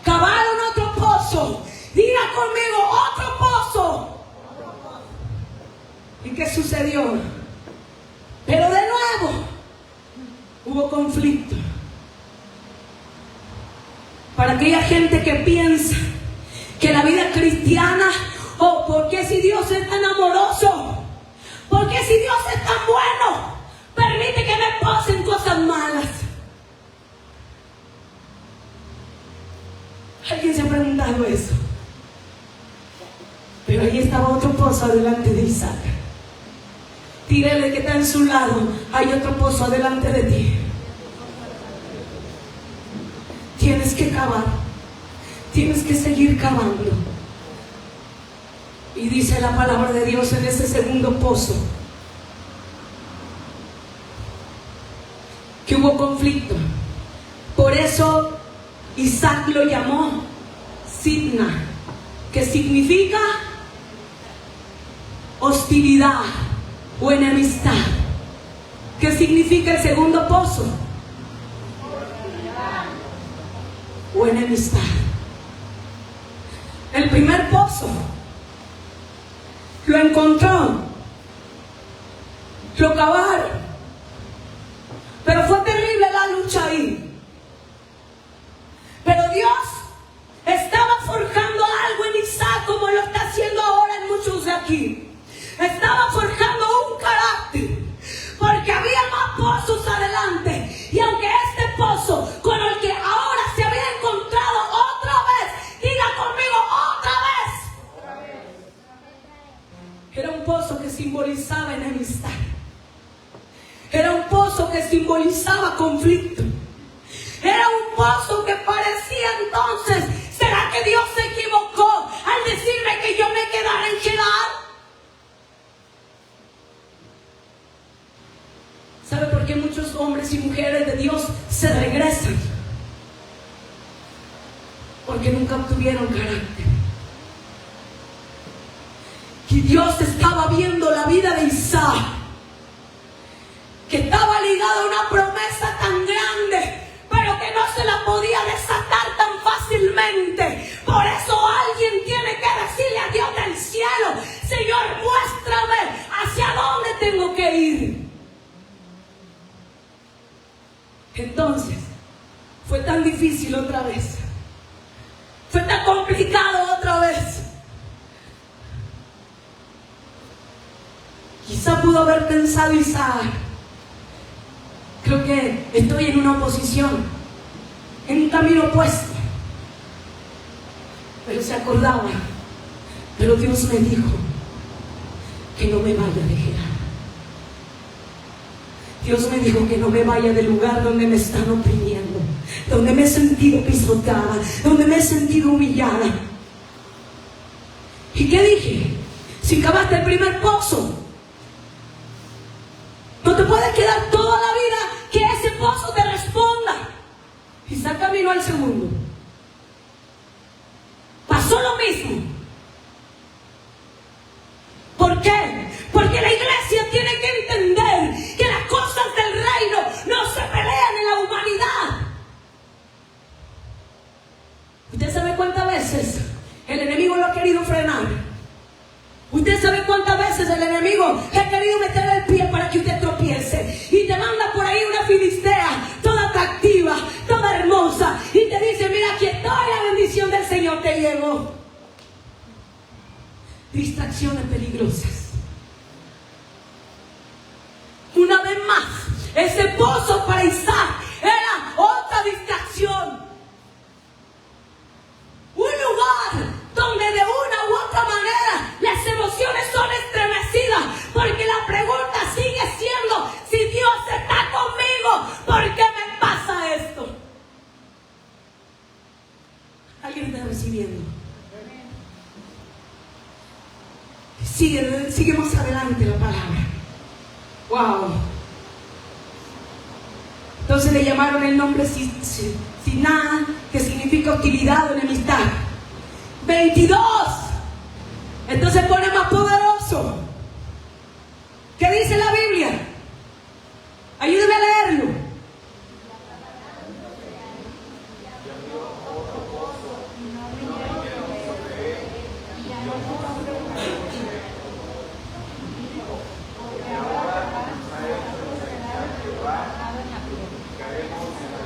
Cavaron otro pozo. Diga conmigo: otro pozo. ¿Y qué sucedió? Pero de nuevo hubo conflicto. Para aquella gente que piensa que la vida cristiana, ¿por qué si Dios es tan amoroso? ¿Por qué si Dios es tan bueno? Permite que me pasen cosas malas. ¿Alguien se ha preguntado eso? Pero ahí estaba otro pozo adelante de Isaac. Tírele que está en su lado: hay otro pozo adelante de ti. Tienes que cavar. Tienes que seguir cavando. Y dice la palabra de Dios en ese segundo pozo que hubo conflicto. Por eso Isaac lo llamó Sitna, que significa hostilidad o enemistad. ¿Qué significa el segundo pozo? O enemistad. El primer pozo lo encontró, lo cavaron, pero fue terrible la lucha ahí. Pero Dios estaba forjando algo en Isaac, como lo está haciendo ahora en muchos de aquí. Estaba forjando un carácter, porque había más pozos adelante. Y aunque este pozo con el que ahora se había encontrado otra vez, diga conmigo: otra vez. Era un pozo que simbolizaba enemistad. Era un pozo que simbolizaba conflicto. Era un pozo que parecía entonces: ¿será que Dios se equivocó al decirme que yo me quedara en Gerar? porque muchos hombres y mujeres de Dios se regresan porque nunca obtuvieron carácter. Y Dios estaba viendo la vida de Isaac, que estaba ligado a una promesa tan grande, pero que no se la podía desatar tan fácilmente. Por eso alguien tiene que decirle a Dios del cielo: Señor, muéstrame hacia dónde tengo que ir. Entonces, fue tan difícil otra vez. Fue tan complicado otra vez. Quizá pudo haber pensado Isaac: creo que estoy en una oposición, en un camino opuesto. Pero se acordaba: pero Dios me dijo que no me vaya de Gerar. Dios me dijo que no me vaya del lugar donde me están oprimiendo, donde me he sentido pisoteada, donde me he sentido humillada. ¿Y qué dije? Si cavaste el primer pozo, no te puede quedar toda la vida que ese pozo te responda. Isaac caminó al segundo. Pasó lo mismo. ¿Por qué? Porque la iglesia tiene que entender que las cosas del reino no se pelean en la humanidad. ¿Usted sabe cuántas veces el enemigo lo ha querido frenar? ¿Usted sabe cuántas veces el enemigo le ha querido meter el pie para que usted tropiece? Y te manda por ahí una filistea, toda atractiva, toda hermosa, y te dice: mira, aquí estoy, la bendición del Señor te llegó. Distracciones peligrosas. Una vez más, ese pozo para Isaac era otra distracción. Un lugar donde de una u otra manera las emociones son estremecidas, porque la pregunta sigue siendo: si Dios está conmigo, ¿por qué me pasa esto? ¿Alguien está recibiendo? Sigue más adelante la palabra. Wow. Entonces le llamaron el nombre Siná, que significa hostilidad o enemistad. 22. Entonces pone más poderoso. ¿Qué dice la Biblia? Ayúdeme a leerlo.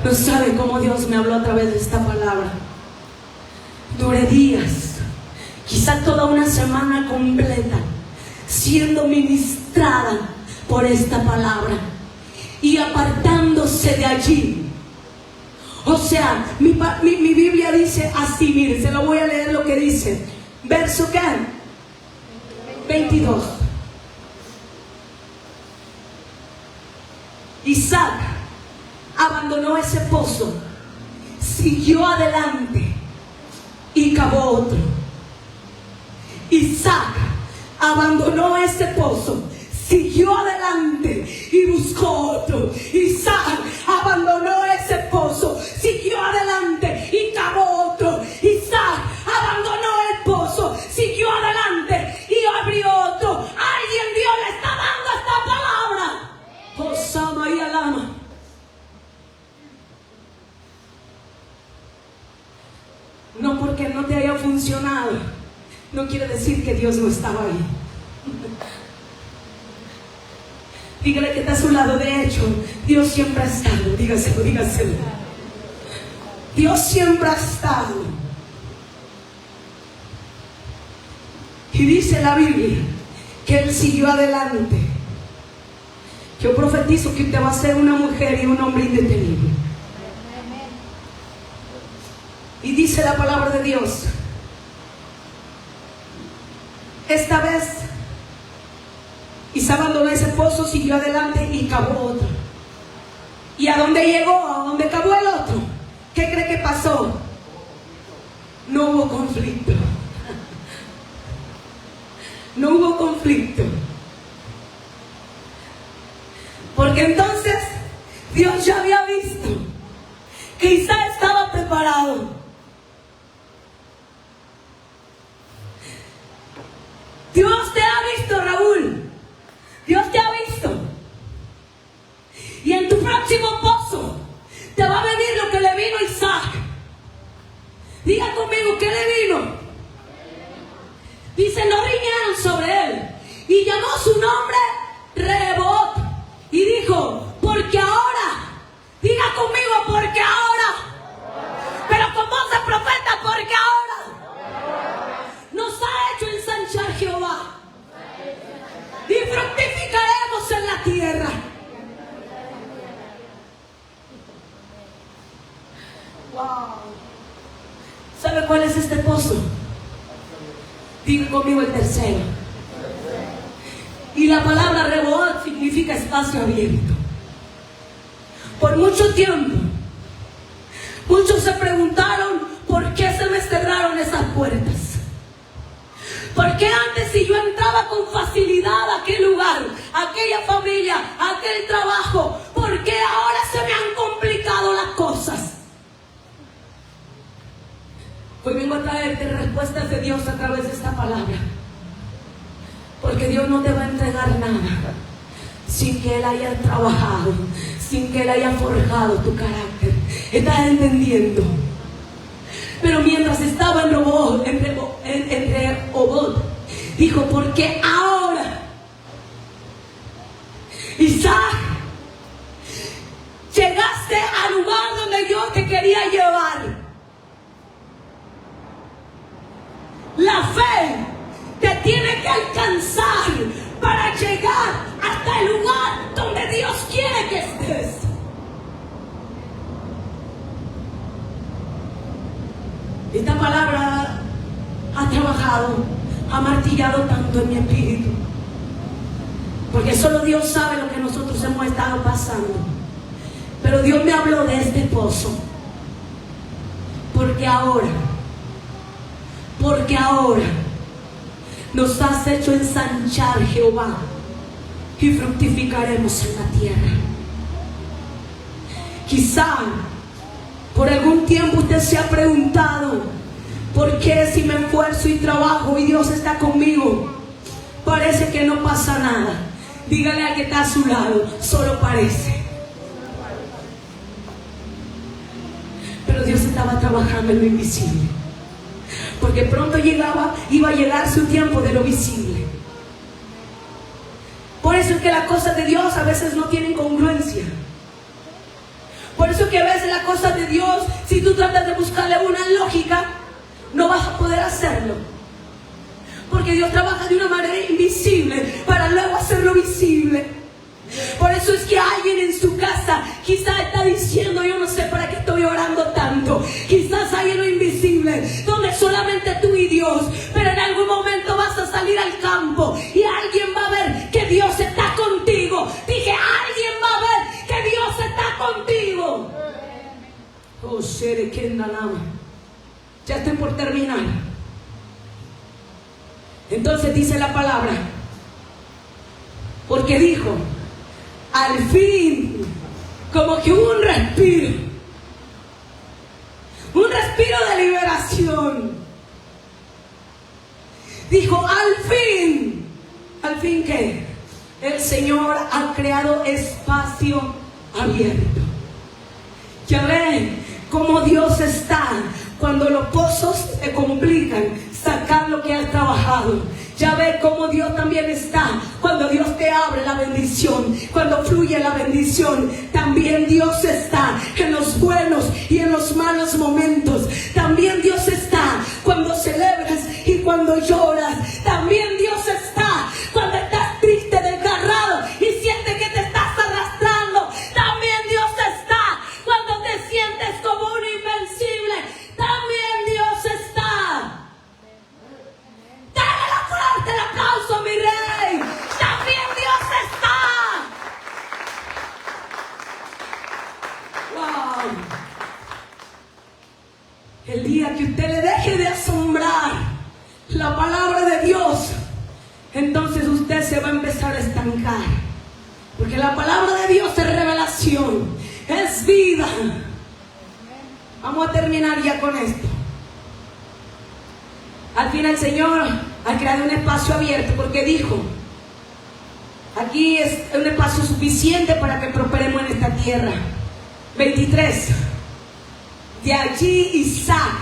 No saben cómo Dios me habló a través de esta palabra. Duré días, quizá toda una semana completa, siendo ministrada por esta palabra y apartándose de allí. O sea, mi Biblia dice así, miren, se lo voy a leer lo que dice. Verso ¿qué? 22. Isaac abandonó ese pozo, siguió adelante y cavó otro. Isaac abandonó ese pozo, siguió adelante y buscó otro. Isaac abandonó ese pozo, siguió adelante y cavó otro. Isaac abandonó el pozo, siguió adelante y abrió otro. Alguien Dios le está dando esta palabra. Osama y Alama. No porque no te haya funcionado, no quiere decir que Dios no estaba ahí. Dígale que está a su lado. De hecho, Dios siempre ha estado. Dígaselo, dígaselo. Dios siempre ha estado. Y dice la Biblia que Él siguió adelante. Yo profetizo que usted va a ser una mujer y un hombre indetenible. Y dice la palabra de Dios: esta vez Isaac abandonó ese pozo, siguió adelante y cavó otro. ¿Y a dónde llegó? ¿A dónde cavó el otro? ¿Qué cree que pasó? No hubo conflicto. No hubo conflicto. Porque entonces Dios ya había visto que Isaac estaba preparado. Dios te ha visto, Raúl. Dios te ha visto. Y en tu próximo pozo te va a venir lo que le vino a Isaac. Diga conmigo, ¿qué le vino? Dice, no riñeron sobre él. Y llamó su nombre Rehoboth. Y dijo, porque ahora. Diga conmigo, porque ahora. Pero con voz de profeta, porque ahora. Nos ha hecho ensanchar Jehová. Y fructificaremos en la tierra. Wow. ¿Sabe cuál es este pozo? Diga conmigo el tercero. Y la palabra Rehoboth significa espacio abierto. Por mucho tiempo, muchos se preguntaron por qué se me cerraron esas puertas. ¿Por qué antes si yo entraba con facilidad a aquel lugar, a aquella familia, a aquel trabajo? ¿Por qué ahora se me han complicado las cosas? Hoy vengo a traerte respuestas de Dios a través de esta palabra. Porque Dios no te va a entregar nada sin que Él haya trabajado, sin que Él haya forjado tu carácter. ¿Estás entendiendo? Pero mientras estaba en Rehoboth, dijo, porque ahora, Isaac, llegaste al lugar donde yo te quería llevar. La fe te tiene que alcanzar para llegar hasta el lugar donde Dios quiere que estés. Esta palabra ha trabajado, ha martillado tanto en mi espíritu, porque solo Dios sabe lo que nosotros hemos estado pasando. Pero Dios me habló de este pozo, porque ahora nos has hecho ensanchar, Jehová, y fructificaremos en la tierra. Quizá por algún tiempo usted se ha preguntado, ¿por qué si me esfuerzo y trabajo y Dios está conmigo, parece que no pasa nada? Dígale al que está a su lado, solo parece. Pero Dios estaba trabajando en lo invisible. Porque pronto iba a llegar su tiempo de lo visible. Por eso es que las cosas de Dios a veces no tienen congruencia. Por eso es que a veces las cosas de Dios, si tú tratas de buscarle una lógica, no vas a poder hacerlo. Porque Dios trabaja de una manera invisible para luego hacerlo visible. Por eso es que alguien en su casa quizás está diciendo, yo no sé para qué estoy orando tanto. Quizás hay en lo invisible donde solamente tú y Dios, pero en algún momento vas a salir al campo y alguien va a ver que Dios está contigo. Dije, alguien va a ver que Dios está contigo. Oh, Shere Kendalama. Ya estoy por terminar. Entonces dice la palabra, porque dijo, al fin, como que hubo un respiro de liberación. Dijo, al fin que el Señor ha creado espacio abierto. Ya ven cómo Dios está cuando los pozos se complican, sacar lo que has trabajado. Ya ves cómo Dios también está cuando Dios te abre la bendición, cuando fluye la bendición. También Dios está en los buenos y en los malos momentos. También Dios está cuando celebras y cuando lloras. También Dios está cuando estás triste, desgarrado y sientes que te estás arrastrando. También Dios está cuando te sientes como un invencible. También Dios está. Dale la fuerte el aplauso, mi rey. También Dios está. Wow. El día que usted le deje de asombrar la palabra de Dios, entonces usted se va a empezar a estancar. Porque la palabra de Dios es revelación. vida. Vamos a terminar ya con esto. Al fin el Señor ha creado un espacio abierto porque dijo: aquí es un espacio suficiente para que prosperemos en esta tierra. 23. De allí Isaac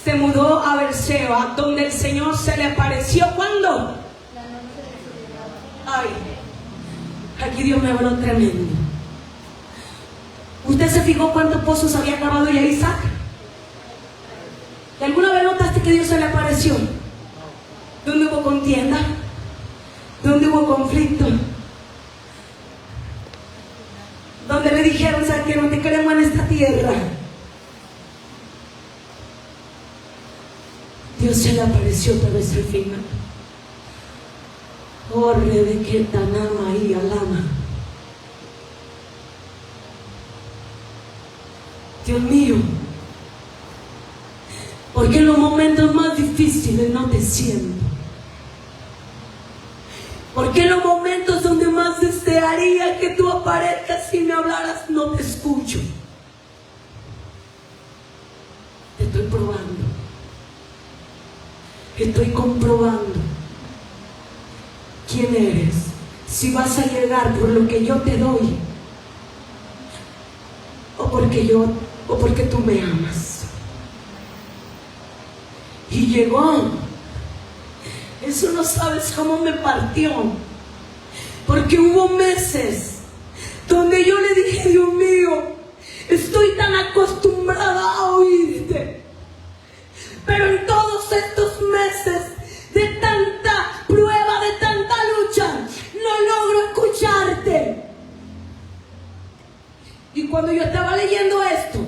se mudó a Beerseba, donde el Señor se le apareció. ¿Cuándo? Ay, aquí Dios me habló tremendo. ¿Usted se fijó cuántos pozos había cavado ya Isaac? ¿Y alguna vez notaste que Dios se le apareció? ¿Dónde hubo contienda? ¿Dónde hubo conflicto? Donde le dijeron: ¿sabes qué? No te queremos en esta tierra. Dios se le apareció otra vez al final. Corre de que tanama y alama. Dios mío, porque en los momentos más difíciles no te siento. Porque en los momentos donde más desearía que tú aparezcas y me hablaras, no te escucho. Te estoy probando. Estoy comprobando quién eres. Si vas a llegar por lo que yo te doy, o porque tú me amas. Y llegó. Eso no sabes cómo me partió. Porque hubo meses donde yo le dije: Dios mío, estoy tan acostumbrada a oírte. Pero en todos estos meses de tanta prueba, de tanta lucha, no logro escucharte. Y cuando yo estaba leyendo esto,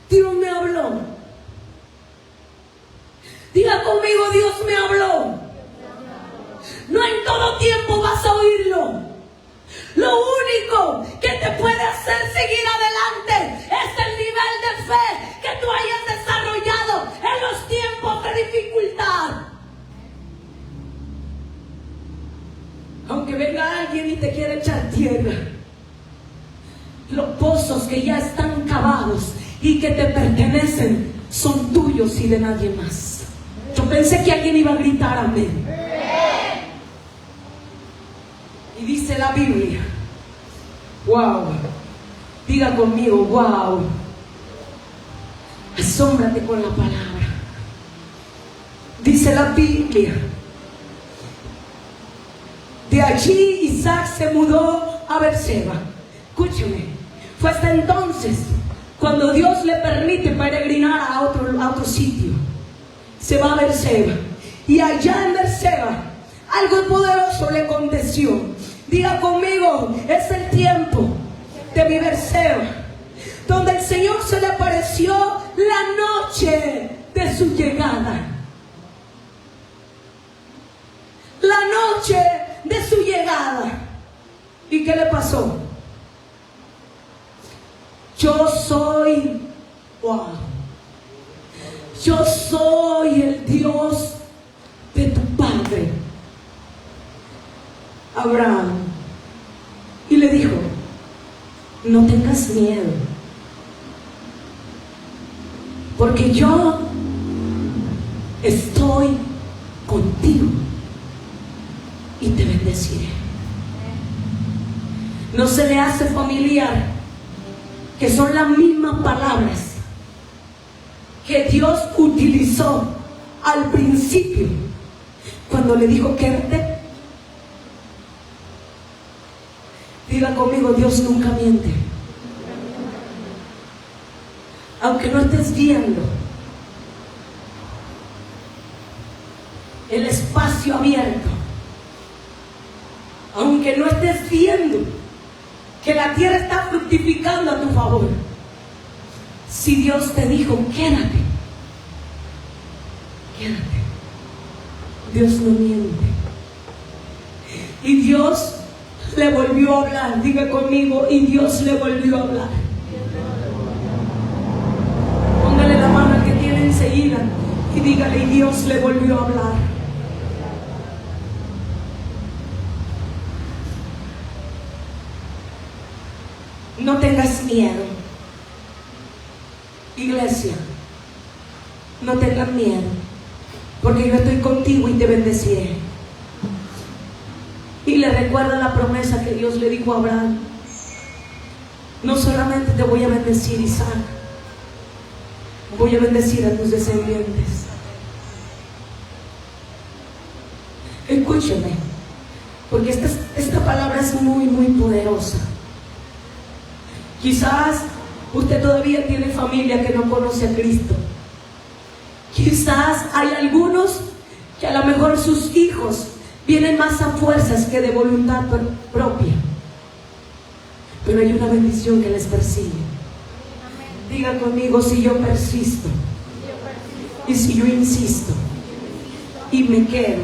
Dios me habló. Diga conmigo: Dios me habló. No en todo tiempo vas a oírlo. Lo único que te puede hacer seguir adelante es el nivel de fe que tú hayas desarrollado en los tiempos de dificultad. Aunque venga alguien y te quiera echar tierra, los pozos que ya están cavados y que te pertenecen son tuyos y de nadie más. Yo pensé que alguien iba a gritar amén. Y dice la Biblia, wow, diga conmigo, wow, asómbrate con la palabra. Dice la Biblia, de allí Isaac se mudó a Beerseba. Escúchame, fue hasta entonces cuando Dios le permite peregrinar a otro sitio. Se va a Beerseba, y allá en Beerseba algo poderoso le aconteció. Diga conmigo: es el tiempo de mi Beerseba, donde el Señor se le apareció la noche de su llegada. La noche de su llegada. ¿Y qué le pasó? Yo soy, wow, yo soy el Dios de tu padre Abraham. Y le dijo: no tengas miedo, porque yo estoy contigo y te bendeciré. ¿No se le hace familiar que son las mismas palabras que Dios utilizó al principio cuando le dijo: quédate? Diga conmigo: Dios nunca miente. Aunque no estés viendo el espacio abierto, aunque no estés viendo que la tierra está fructificando a tu favor, si Dios te dijo: quédate, quédate. Dios no miente. Y Dios le volvió a hablar. Diga conmigo: y Dios le volvió a hablar. Póngale la mano al que tiene enseguida y dígale: y Dios le volvió a hablar. No tengas miedo. Iglesia, no tengas miedo, porque yo estoy contigo y te bendeciré. Y le recuerda la promesa que Dios le dijo a Abraham: no solamente te voy a bendecir, Isaac, voy a bendecir a tus descendientes. Escúcheme, porque esta palabra es muy, muy poderosa. Quizás usted todavía tiene familia que no conoce a Cristo. Quizás hay algunos que a lo mejor sus hijos vienen más a fuerzas que de voluntad propia. Pero hay una bendición que les persigue. Diga conmigo: si yo persisto y si yo insisto y me quedo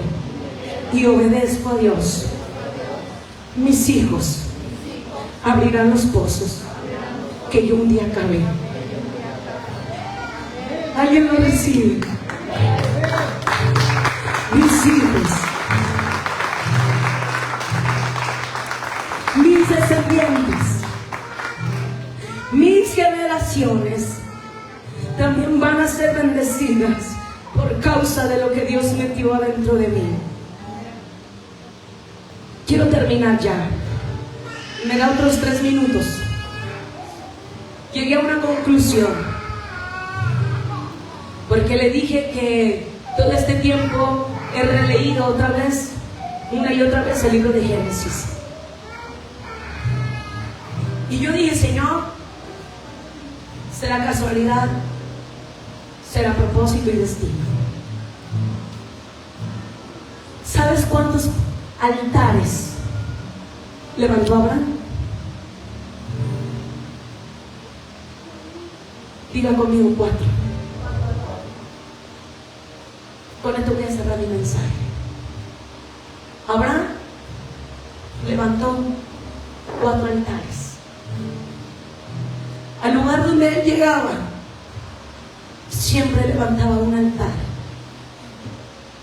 y obedezco a Dios, mis hijos abrirán los pozos que yo un día cavé. ¿Alguien lo recibe? Mis hijos, mis descendientes, mis generaciones también van a ser bendecidas por causa de lo que Dios metió adentro de mí. Quiero terminar ya. Me da otros 3 minutos. Llegué a una conclusión, porque le dije que todo este tiempo he releído otra vez, una y otra vez, el libro de Génesis. Y yo dije: Señor, ¿será casualidad? ¿Será propósito y destino? ¿Sabes cuántos altares levantó Abraham? Diga conmigo: 4. Con esto voy a cerrar mi mensaje. Abraham levantó 4 altares. Al lugar donde él llegaba, siempre levantaba un altar,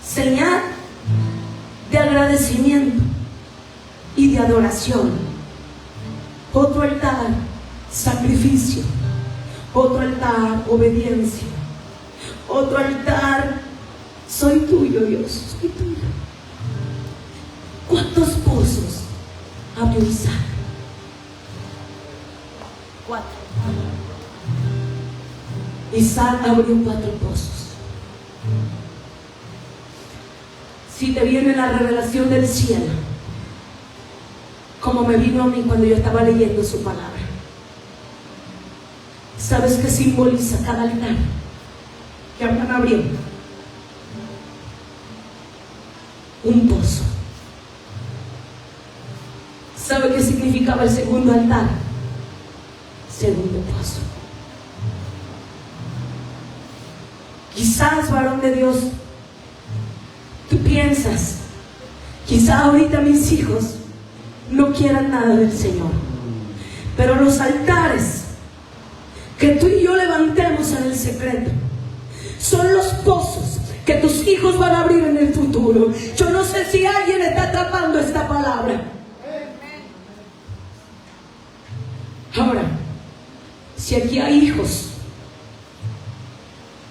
señal de agradecimiento y de adoración. Otro altar, sacrificio. Otro altar, obediencia. Otro altar, soy tuyo, Dios, soy tuyo. ¿Cuántos pozos abrió Isaac? 4. Isaac abrió 4 pozos. Si te viene la revelación del cielo, como me vino a mí cuando yo estaba leyendo su palabra, ¿sabes qué simboliza cada altar que Abraham abrió? Un pozo. ¿Sabe qué significaba el segundo altar? Segundo pozo. Quizás, varón de Dios, tú piensas, quizás ahorita mis hijos no quieran nada del Señor, pero los altares que tú y yo levantemos en el secreto son los pozos que tus hijos van a abrir en el futuro. Yo no sé si alguien está atrapando esta palabra. Ahora, si aquí hay hijos,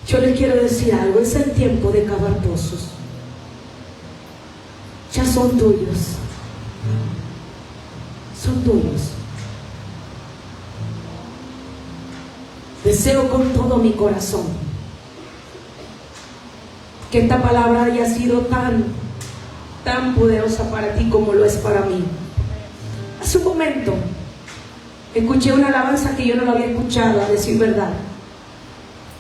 yo les quiero decir algo: es el tiempo de cavar pozos. Ya son tuyos. Son tuyos. Deseo con todo mi corazón que esta palabra haya sido tan poderosa para ti como lo es para mí. Hace un momento escuché una alabanza que yo no la había escuchado, a decir verdad.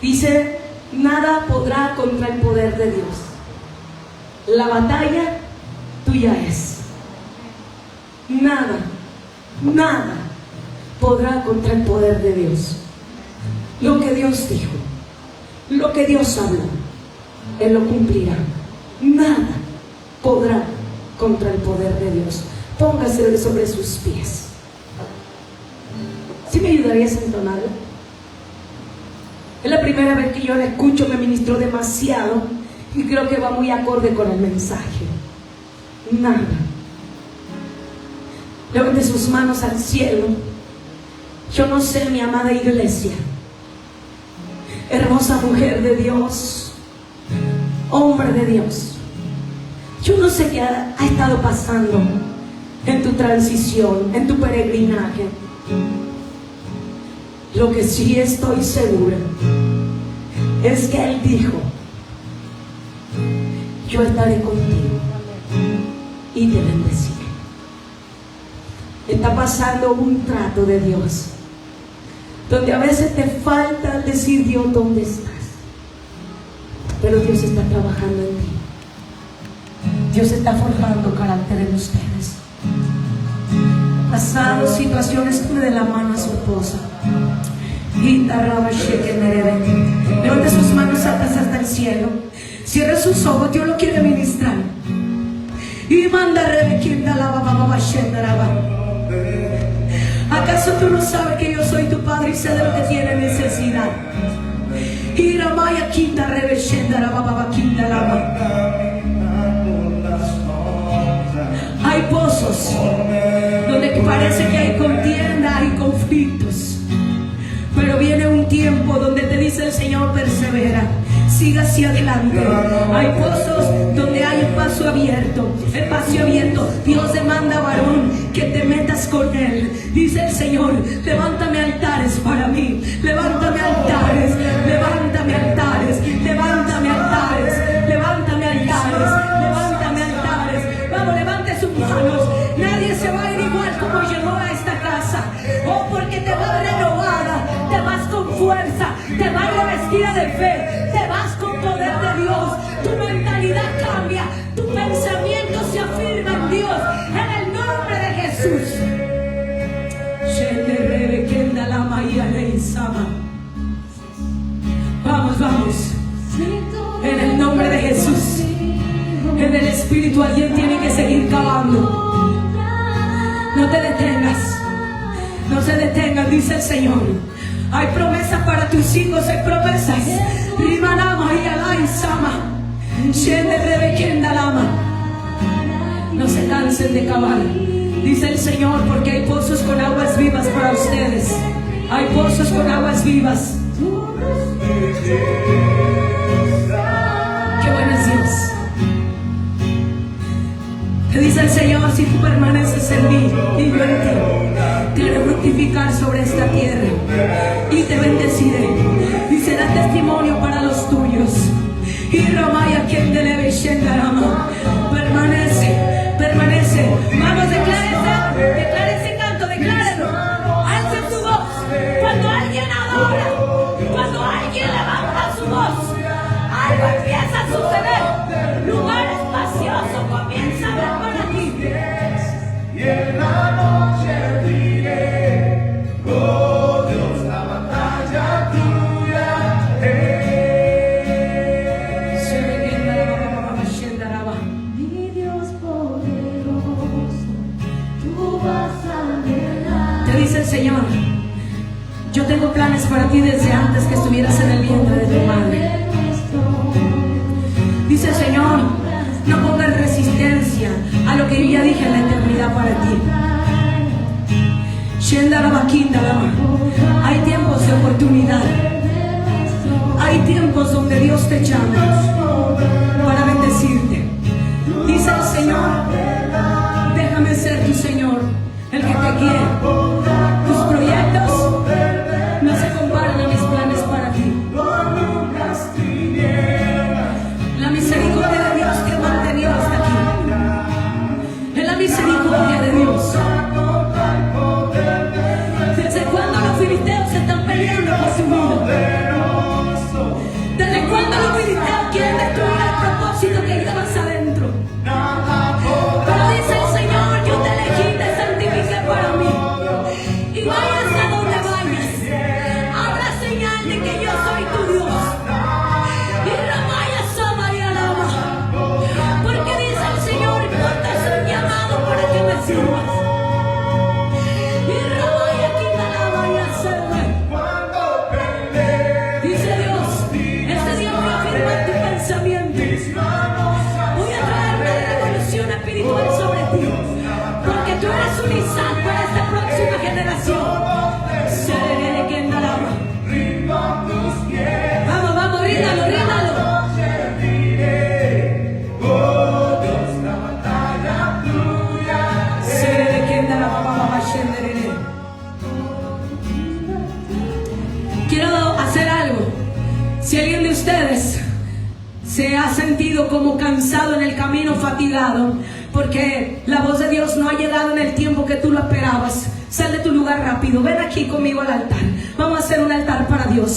Dice: nada podrá contra el poder de Dios. La batalla tuya es. Nada podrá contra el poder de Dios. Lo que Dios dijo, lo que Dios habló, Él lo cumplirá. Nada podrá contra el poder de Dios. Póngase sobre sus pies. ¿Sí me ayudarías a entonarlo? Es la primera vez que yo la escucho, me ministró demasiado y creo que va muy acorde con el mensaje. Nada. Levante sus manos al cielo Yo no sé, mi amada iglesia, hermosa mujer de Dios, hombre de Dios, yo no sé qué ha estado pasando en tu transición, en tu peregrinaje. Lo que sí estoy segura es que Él dijo: yo estaré contigo y te bendeciré. Está pasando un trato de Dios, donde a veces te falta decir: Dios, ¿dónde estás? Pero Dios está trabajando en ti. Dios está forjando carácter en ustedes. Pasado situaciones que de la mano a su esposa. Levante sus manos altas hasta el cielo. Cierre sus ojos, Dios lo quiere ministrar. Y manda ¿acaso tú no sabes que yo soy tu padre y sé de lo que tiene necesidad? Hay pozos donde parece que hay contienda, hay conflictos, pero viene un tiempo donde te dice el Señor: persevera, siga hacia adelante. Hay pozos donde hay espacio abierto. Dios demanda, varón, que te metas con Él. Dice el Señor: levántame altares para mí, levántame altares, levántame altares, levántame altares, levántame altares, levántame altares. Vamos, levante sus manos. Nadie se va a ir igual como llegó a esta casa. Oh, porque te vas renovada, te vas con fuerza, te vas revestida de fe, te vas con poder de Dios. Tu mentalidad cambia, tu pensamiento se afirma en Dios, en el nombre de Jesús. Vamos, vamos. En el nombre de Jesús. En el Espíritu alguien tiene que seguir cavando. No te detengas. No se detengan, dice el Señor. Hay promesas para tus hijos, hay promesas. No se cansen de cavar, dice el Señor, porque hay pozos con aguas vivas para ustedes. Hay pozos con aguas vivas. Qué bueno es Dios. Te dice el Señor: si tú permaneces en mí y yo en ti, te haré fructificar sobre esta tierra y te bendeciré. Y será testimonio para los tuyos. Y Ramaya, quien te le permanece, permanece. Vamos, declare ese canto, declárelo. Alce tu voz. Cuando alguien adora, cuando alguien levanta su voz, algo empieza a suceder. Lugar espacioso comienza a ver para ti. Y en la noche diré: oh Dios, la batalla tuya es. Mi Dios poderoso, tú vas a llegar. Te dice el Señor: yo tengo planes para ti desde antes que estuvieras en el vientre de tu madre. Dice el Señor: no pongas resistencia a lo que yo ya dije en la eternidad para ti. Hay tiempos de oportunidad. Hay tiempos donde Dios te llama para bendecirte. Dice el Señor: déjame ser tu Señor, el que te quiere. Tus proyectos no se comparan a mis planes para ti. La misericordia de Dios te ha mantenido hasta aquí. Es la misericordia de Dios. ¿Desde cuándo los filisteos están peleando por su vida? ¿Desde cuándo los filisteos quieren destruir el propósito que llevas adentro? Pero dice el Señor: yo te elegí, te santifiqué para mí. Y vayas a donde vayas, habrá señal de que yo soy tu Dios. Y Ramaya Sama y Alama, porque dice el Señor: no te has llamado para que me sirvas. Y Ramaya Quinalama y Aserme. Dice Dios: este día voy a afirmar tu pensamiento. Voy a traer una revolución espiritual sobre ti, porque tú eres un Isaac para esta próxima generación. Si alguien de ustedes se ha sentido como cansado en el camino, fatigado, porque la voz de Dios no ha llegado en el tiempo que tú lo esperabas, sal de tu lugar rápido, ven aquí conmigo al altar. Vamos a hacer un altar para Dios.